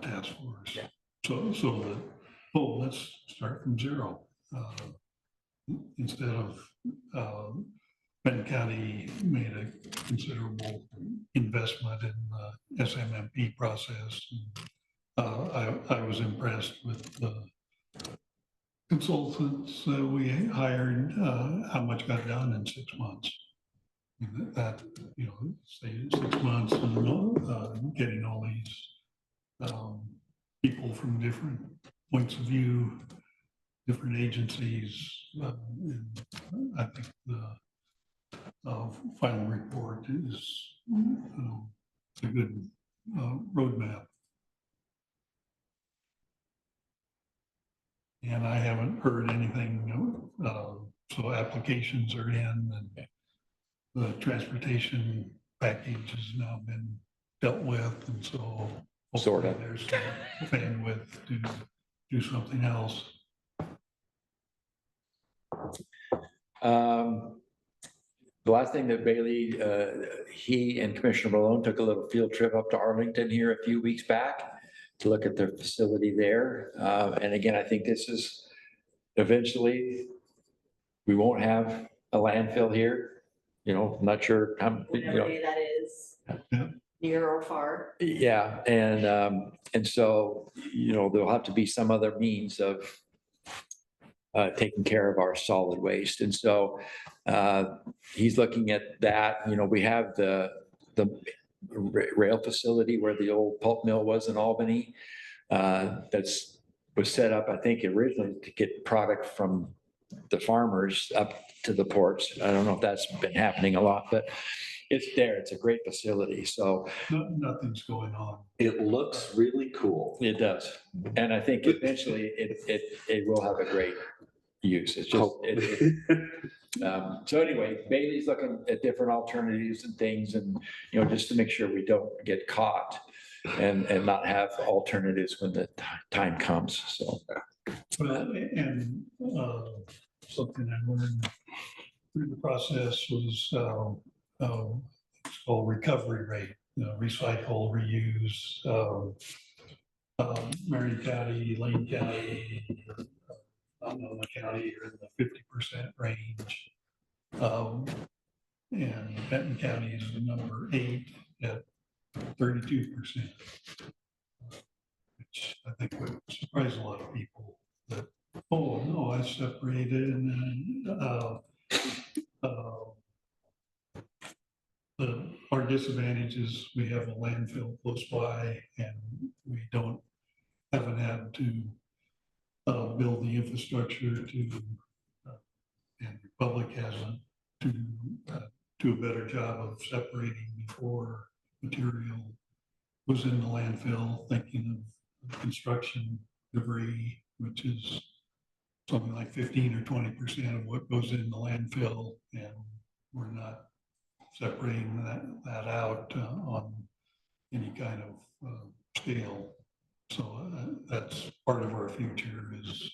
[SPEAKER 1] task force.
[SPEAKER 6] Yeah.
[SPEAKER 1] So that, let's start from zero. Instead of Benton County made a considerable investment in the SMMP process. I was impressed with the consultants that we hired, how much got done in 6 months. That, say 6 months and getting all these people from different points of view, different agencies. And I think the final report is a good roadmap. And I haven't heard anything, so applications are in, and the transportation package has now been dealt with, and so
[SPEAKER 6] Sort of.
[SPEAKER 1] there's some bandwidth to do something else.
[SPEAKER 6] The last thing that Bailey, he and Commissioner Malone took a little field trip up to Arlington here a few weeks back to look at their facility there. And again, I think this is eventually, we won't have a landfill here. I'm not sure how,
[SPEAKER 5] Whatever day that is, near or far.
[SPEAKER 6] yeah. And so, there'll have to be some other means of taking care of our solid waste. And so he's looking at that. We have the rail facility where the old pulp mill was in Albany. Was set up, I think, originally to get product from the farmers up to the ports. I don't know if that's been happening a lot, but it's there. It's a great facility. So
[SPEAKER 1] Nothing's going on.
[SPEAKER 3] It looks really cool.
[SPEAKER 6] it does. And I think eventually it will have a great use. It's just, so anyway, Bailey's looking at different alternatives and things, and, just to make sure we don't get caught and not have alternatives when the time comes. So.
[SPEAKER 1] And something I learned through the process was it's called recovery rate, recycle, reuse. Marion County, Lane County, Multnomah County are in the 50% range. And Benton County is the number 8 at 32%. Which I think would surprise a lot of people that, oh, no, I separated, and then our disadvantage is we have a landfill close by and we haven't had to build the infrastructure and the public hasn't to do a better job of separating before material goes in the landfill, thinking of construction debris, which is something like 15 or 20% of what goes in the landfill, and we're not separating that out on any kind of scale. So that's part of our future is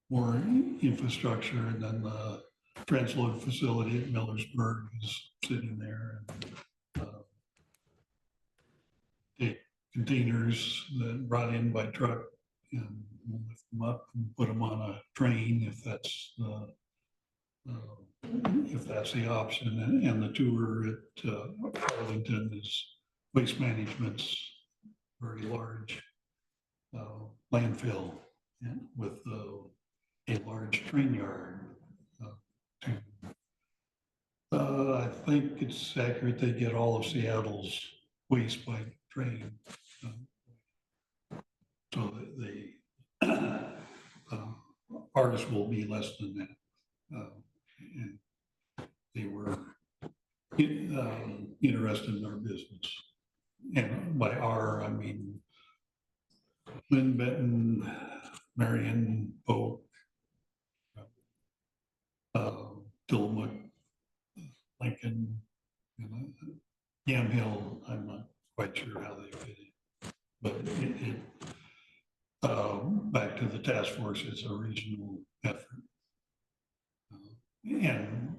[SPEAKER 1] more infrastructure, and then the transload facility at Millersburg is sitting there. And, take containers that brought in by truck and we'll lift them up and put them on a train if that's the option. And the tour at Arlington is waste management's very large landfill and with a large train yard. I think it's accurate they get all of Seattle's waste by train. So that ours will be less than that. And they were interested in our business. And by our, I mean Lynn, Benton, Marion, Oak, Tillamook, Lincoln, Yamhill. I'm not quite sure how they fit in, but back to the task force, it's a regional effort. And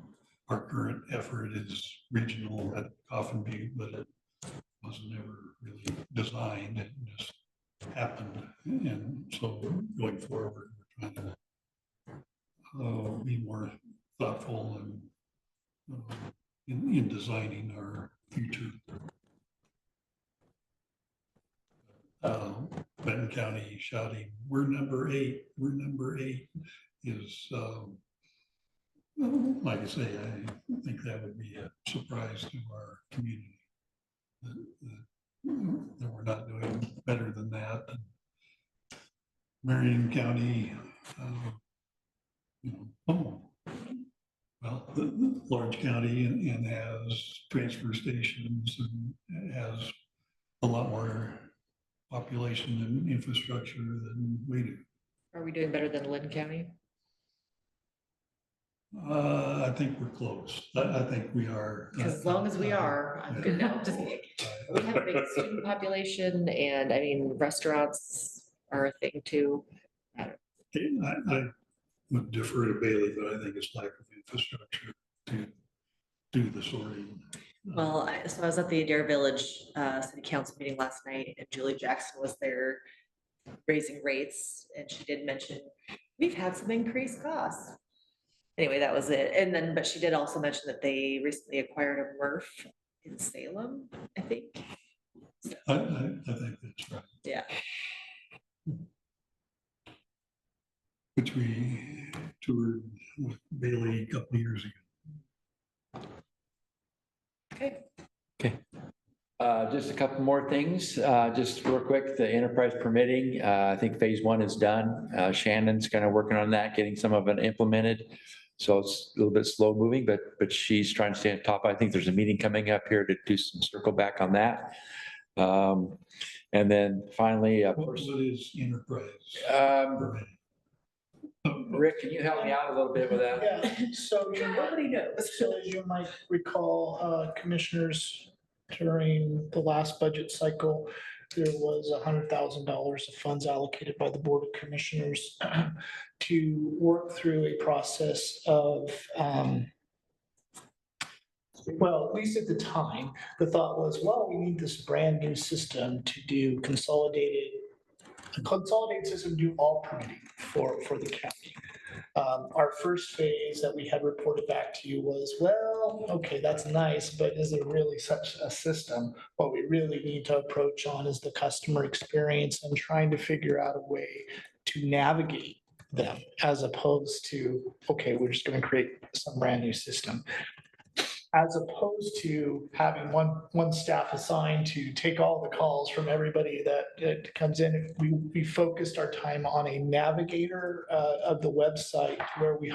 [SPEAKER 1] our current effort is regional at Coffin Butte, but it wasn't ever really designed, it just happened. And so going forward, we're trying to be more thoughtful and in designing our future. Benton County shouting, we're number 8, we're number 8 is, like I say, I think that would be a surprise to our community. That we're not doing better than that. And Marion County, well, the large county and has transfer stations and has a lot more population and infrastructure than we do.
[SPEAKER 8] Are we doing better than Lynn County?
[SPEAKER 1] I think we're close. I think we are.
[SPEAKER 8] Because as long as we are, I'm good now. Just kidding. We have a big student population and I mean, restaurants are a thing too.
[SPEAKER 1] I would defer to Bailey, but I think it's lack of infrastructure to do the sorting.
[SPEAKER 5] Well, so I was at the Adair Village City Council meeting last night and Julie Jackson was there raising rates and she did mention, we've had some increased costs. Anyway, that was it. And then, but she did also mention that they recently acquired a MRF in Salem, I think. So,
[SPEAKER 1] I think that's right.
[SPEAKER 5] yeah.
[SPEAKER 1] Which we toured with Bailey a couple of years ago.
[SPEAKER 5] Okay.
[SPEAKER 6] Okay. Just a couple more things, just real quick, the enterprise permitting, I think phase 1 is done. Shannon's kind of working on that, getting some of it implemented. So it's a little bit slow moving, but she's trying to stay on top. I think there's a meeting coming up here to do some circle back on that. And then finally,
[SPEAKER 1] What is enterprise? permitting?
[SPEAKER 6] Rick, can you help me out a little bit with that?
[SPEAKER 2] Yeah, so
[SPEAKER 5] Nobody knows.
[SPEAKER 2] So as you might recall, commissioners, during the last budget cycle, there was $100,000 of funds allocated by the Board of Commissioners to work through a process of, well, at least at the time, the thought was, well, we need this brand new system to do a consolidated system to do all permitting for the county. Our first phase that we had reported back to you was, well, okay, that's nice, but is there really such a system? What we really need to approach on is the customer experience and trying to figure out a way to navigate them as opposed to, okay, we're just going to create some brand new system. as opposed to having one staff assigned to take all the calls from everybody that comes in. We focused our time on a navigator of the website where we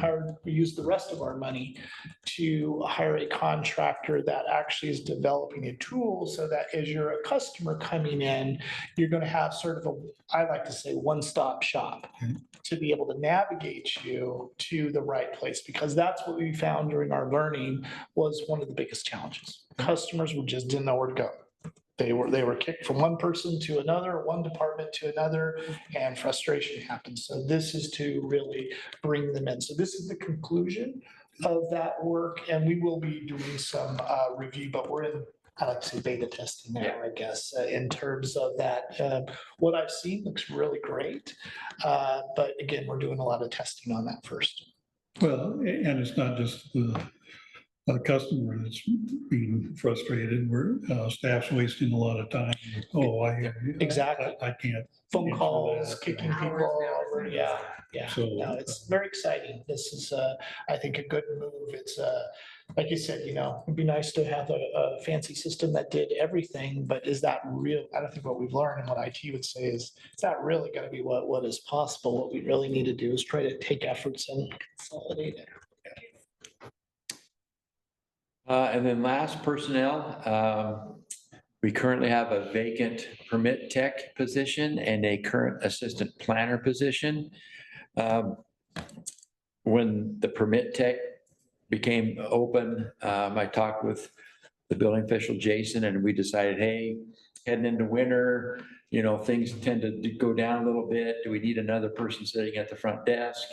[SPEAKER 2] used the rest of our money to hire a contractor that actually is developing a tool so that as you're a customer coming in, you're going to have sort of I like to say, one-stop shop to be able to navigate you to the right place, because that's what we found during our learning was one of the biggest challenges. Customers just didn't know where to go. They were kicked from one person to another, one department to another, and frustration happened. So this is to really bring them in. So this is the conclusion of that work, and we will be doing some review, but we're in, I like to say, beta testing now, I guess, in terms of that. What I've seen looks really great. But again, we're doing a lot of testing on that first.
[SPEAKER 1] Well, and it's not just the customer that's being frustrated, where staff's wasting a lot of time. Oh,
[SPEAKER 2] Exactly.
[SPEAKER 1] I can't.
[SPEAKER 2] Phone
[SPEAKER 1] answer
[SPEAKER 2] calls,
[SPEAKER 1] that.
[SPEAKER 2] kicking
[SPEAKER 5] Hours
[SPEAKER 2] people
[SPEAKER 5] and hours
[SPEAKER 2] over.
[SPEAKER 5] and
[SPEAKER 2] Yeah,
[SPEAKER 5] hours.
[SPEAKER 2] yeah.
[SPEAKER 1] So,
[SPEAKER 2] No, it's very exciting. This is, I think, a good move. It's, like you said, it'd be nice to have a fancy system that did everything, but is that real? I don't think what we've learned and what IT would say is that really going to be what is possible. What we really need to do is try to take efforts and consolidate it.
[SPEAKER 6] And then last, personnel. We currently have a vacant permit tech position and a current assistant planner position. When the permit tech became open, I talked with the building official, Jason, and we decided, hey, heading into winter, things tend to go down a little bit. Do we need another person sitting at the front desk?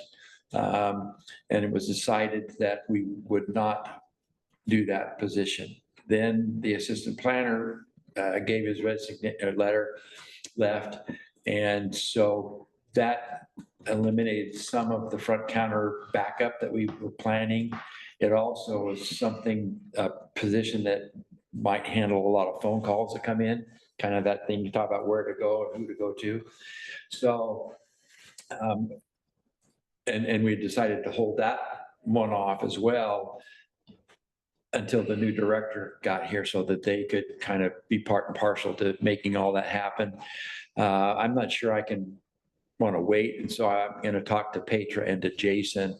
[SPEAKER 6] And it was decided that we would not do that position. Then the assistant planner gave his letter, left. And so that eliminated some of the front counter backup that we were planning. It also was a position that might handle a lot of phone calls that come in, kind of that thing you talk about where to go and who to go to. So, and we decided to hold that one off as well until the new director got here so that they could kind of be part and parcel to making all that happen. I'm not sure I want to wait. And so I'm going to talk to Petra and to Jason.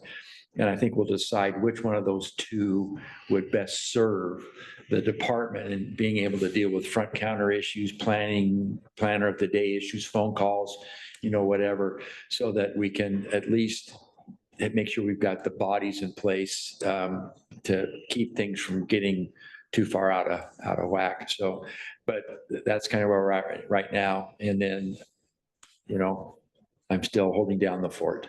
[SPEAKER 6] And I think we'll decide which one of those two would best serve the department and being able to deal with front counter issues, planner of the day issues, phone calls, whatever, so that we can at least make sure we've got the bodies in place to keep things from getting too far out of whack. So, but that's kind of where we're at right now. And then, I'm still holding down the fort.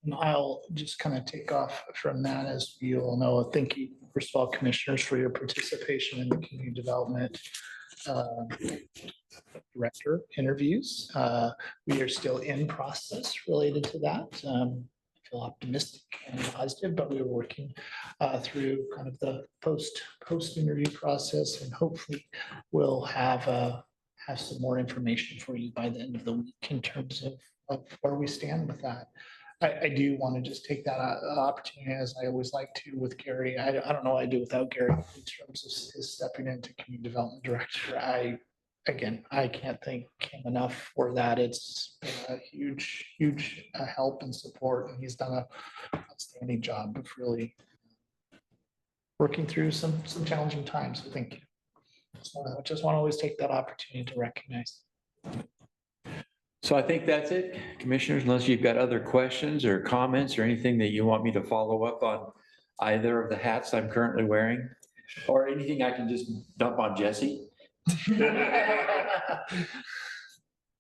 [SPEAKER 2] And I'll just kind of take off from that. As you all know, thank you, first of all, commissioners, for your participation in the community development director interviews. We are still in process related to that. I feel optimistic and positive, but we were working through kind of the post interview process, and hopefully we'll have some more information for you by the end of the week in terms of where we stand with that. I do want to just take that opportunity, as I always like to with Gary. I don't know what I'd do without Gary in terms of his stepping into community development director. I can't thank him enough for that. It's been a huge help and support, and he's done an outstanding job of really working through some challenging times. So thank you. So I just want to always take that opportunity to recognize.
[SPEAKER 6] So I think that's it, commissioners, unless you've got other questions or comments or anything that you want me to follow up on either of the hats I'm currently wearing, or anything I can just dump on Jesse.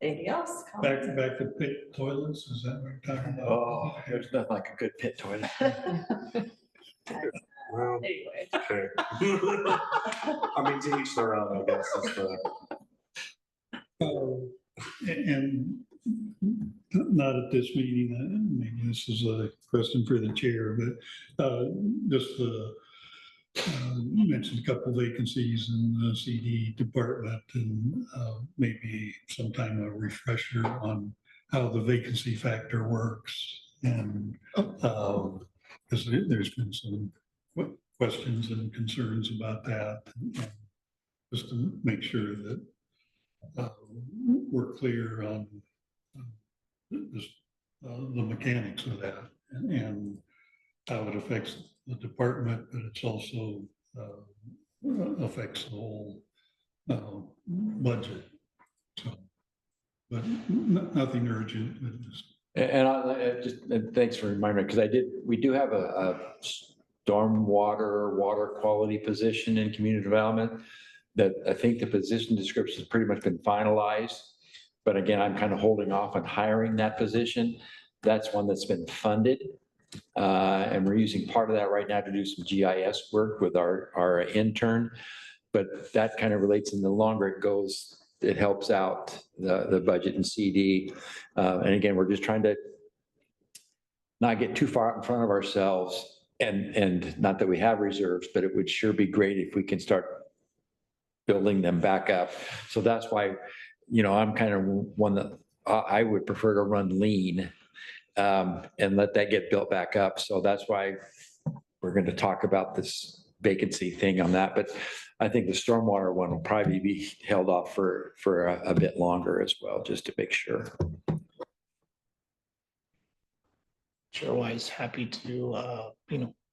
[SPEAKER 5] Anything else?
[SPEAKER 1] back to pit toilets, is that what you're talking about?
[SPEAKER 6] Oh, there's nothing like a good pit toilet.
[SPEAKER 3] Well,
[SPEAKER 5] Anyway.
[SPEAKER 3] okay. I mean, to each their own, I guess, is the.
[SPEAKER 1] And not at this meeting, maybe this is a question for the chair, but just mentioned a couple vacancies in the CD department, and maybe sometime a refresher on how the vacancy factor works. And because there's been some questions and concerns about that. And just to make sure that we're clear on just the mechanics of that and how it affects the department, but it's also affects the whole budget. So, but nothing urgent. But just
[SPEAKER 6] And thanks for reminding me, because we do have a stormwater, water quality position in community development that I think the position description has pretty much been finalized. But again, I'm kind of holding off on hiring that position. That's one that's been funded. And we're using part of that right now to do some GIS work with our intern. But that kind of relates, and the longer it goes, it helps out the budget and CD. And again, we're just trying to not get too far out in front of ourselves, and not that we have reserves, but it would sure be great if we can start building them back up. So that's why, I'm kind of one that I would prefer to run lean and let that get built back up. So that's why we're going to talk about this vacancy thing on that. But I think the stormwater one will probably be held off for a bit longer as well, just to make sure.
[SPEAKER 2] Chairwise, happy to,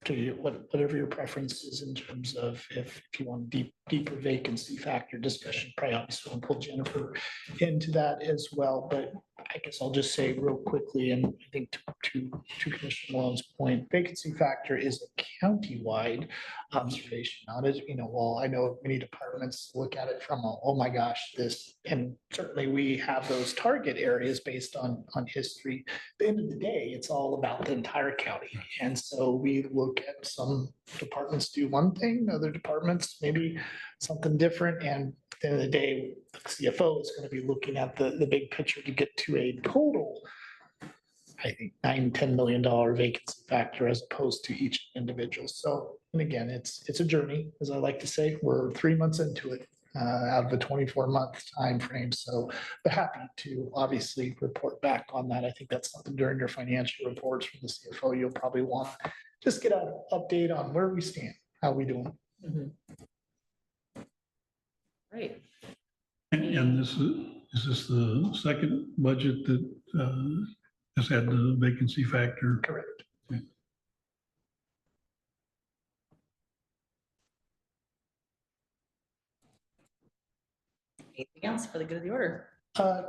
[SPEAKER 2] to whatever your preference is in terms of if you want deeper vacancy factor discussion, probably obviously we'll pull Jennifer into that as well. But I guess I'll just say real quickly, and I think to Commissioner Malone's point, vacancy factor is a county-wide observation, not as, while I know many departments look at it from, oh my gosh, this, and certainly we have those target areas based on history. At the end of the day, it's all about the entire county. And so we look at some departments do one thing, other departments maybe something different. And at the end of the day, the CFO is going to be looking at the big picture to get to a total, I think, $9-10 million vacancy factor as opposed to each individual. So, and again, it's a journey, as I like to say. We're 3 months into it out of a 24-month time frame. So, but happy to obviously report back on that. I think that's something during your financial reports from the CFO you'll probably want to just get an update on where we stand, how we doing.
[SPEAKER 8] Great.
[SPEAKER 1] and this is this the second budget that has had the vacancy factor?
[SPEAKER 2] Correct.
[SPEAKER 5] Anything else for the good of the order?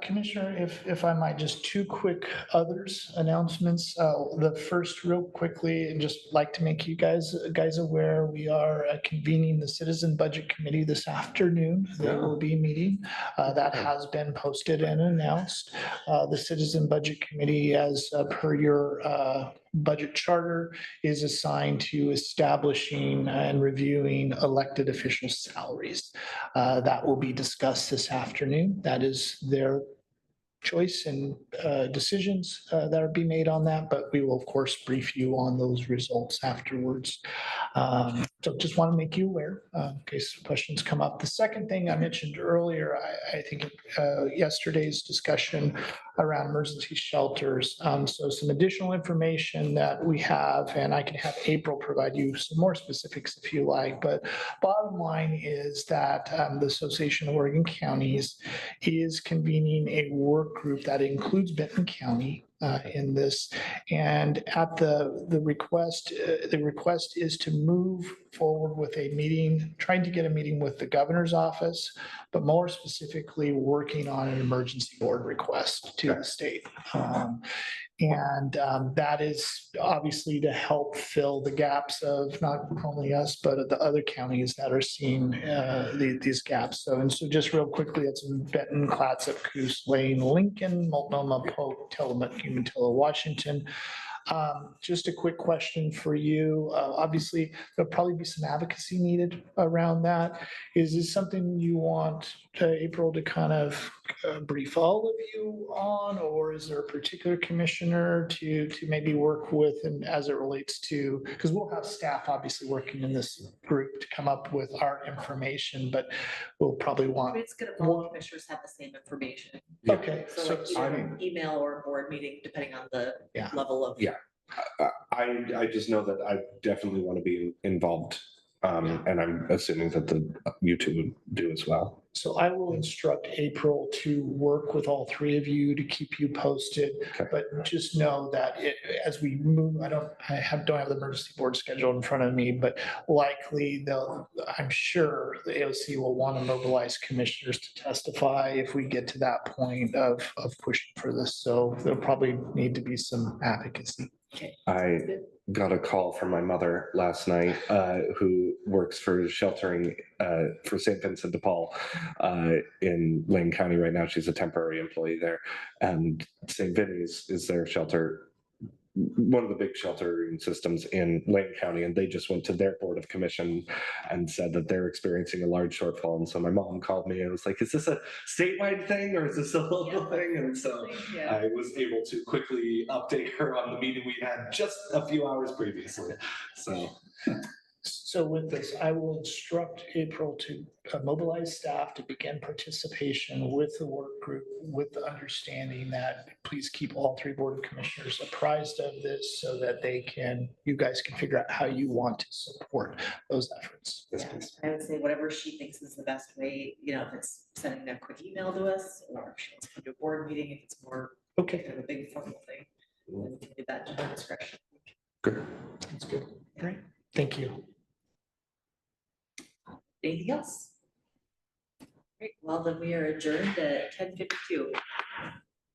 [SPEAKER 2] Commissioner, if I might, just two quick others announcements. The first real quickly, and just like to make you guys aware, we are convening the Citizen Budget Committee this afternoon. They will be meeting. That has been posted and announced. The Citizen Budget Committee, as per your budget charter, is assigned to establishing and reviewing elected official salaries. That will be discussed this afternoon. That is their choice and decisions that are being made on that, but we will of course brief you on those results afterwards. So just want to make you aware in case questions come up. The second thing I mentioned earlier, I think yesterday's discussion around emergency shelters. So some additional information that we have, and I can have April provide you some more specifics if you like, but bottom line is that the Association of Oregon Counties is convening a work group that includes Benton County in this. And at the request is to move forward with a meeting, trying to get a meeting with the governor's office, but more specifically working on an emergency board request to the state. That is obviously to help fill the gaps of not only us, but of the other counties that are seeing these gaps. So just real quickly, it's in Benton, Clatsop, Coos, Lane, Lincoln, Multnomah, Polk, Tillamook, Umatilla, Washington. Just a quick question for you. Obviously, there'll probably be some advocacy needed around that. Is this something you want April to kind of brief all of you on, or is there a particular commissioner to maybe work with, and as it relates to, because we'll have staff obviously working in this group to come up with our information, but we'll probably want.
[SPEAKER 5] It's good if all the commissioners have the same information.
[SPEAKER 2] Okay,
[SPEAKER 5] So like either email or board meeting, depending on the
[SPEAKER 2] Yeah.
[SPEAKER 5] level of.
[SPEAKER 6] Yeah.
[SPEAKER 3] I just know that I definitely want to be involved. And I'm assuming that you two would do as well.
[SPEAKER 2] So I will instruct April to work with all three of you to keep you posted.
[SPEAKER 3] Okay.
[SPEAKER 2] But just know that as we move, don't have the emergency board schedule in front of me, but likely I'm sure the AOC will want to mobilize commissioners to testify if we get to that point of pushing for this. So there'll probably need to be some advocacy.
[SPEAKER 3] I got a call from my mother last night, who works for sheltering for St. Vincent de Paul in Lane County right now. She's a temporary employee there, and St. Vinny's is their shelter, one of the big sheltering systems in Lane County, and they just went to their board of commission and said that they're experiencing a large shortfall. And so my mom called me and was like, "Is this a statewide thing or is this a local thing?" And so I was able to quickly update her on the meeting we had just a few hours previously.
[SPEAKER 2] So with this, I will instruct April to mobilize staff to begin participation with the work group, with the understanding that please keep all three board of commissioners apprised of this so that you guys can figure out how you want to support those efforts.
[SPEAKER 5] Yeah, I would say whatever she thinks is the best way, if it's sending a quick email to us, or if she wants to come to a board meeting, if it's more
[SPEAKER 2] Okay,
[SPEAKER 5] kind of a big formal thing, then we can do that to her discretion.
[SPEAKER 3] Good.
[SPEAKER 2] that's good. Great. Thank you.
[SPEAKER 5] Anything else? Great, well, then we are adjourned at 10:52.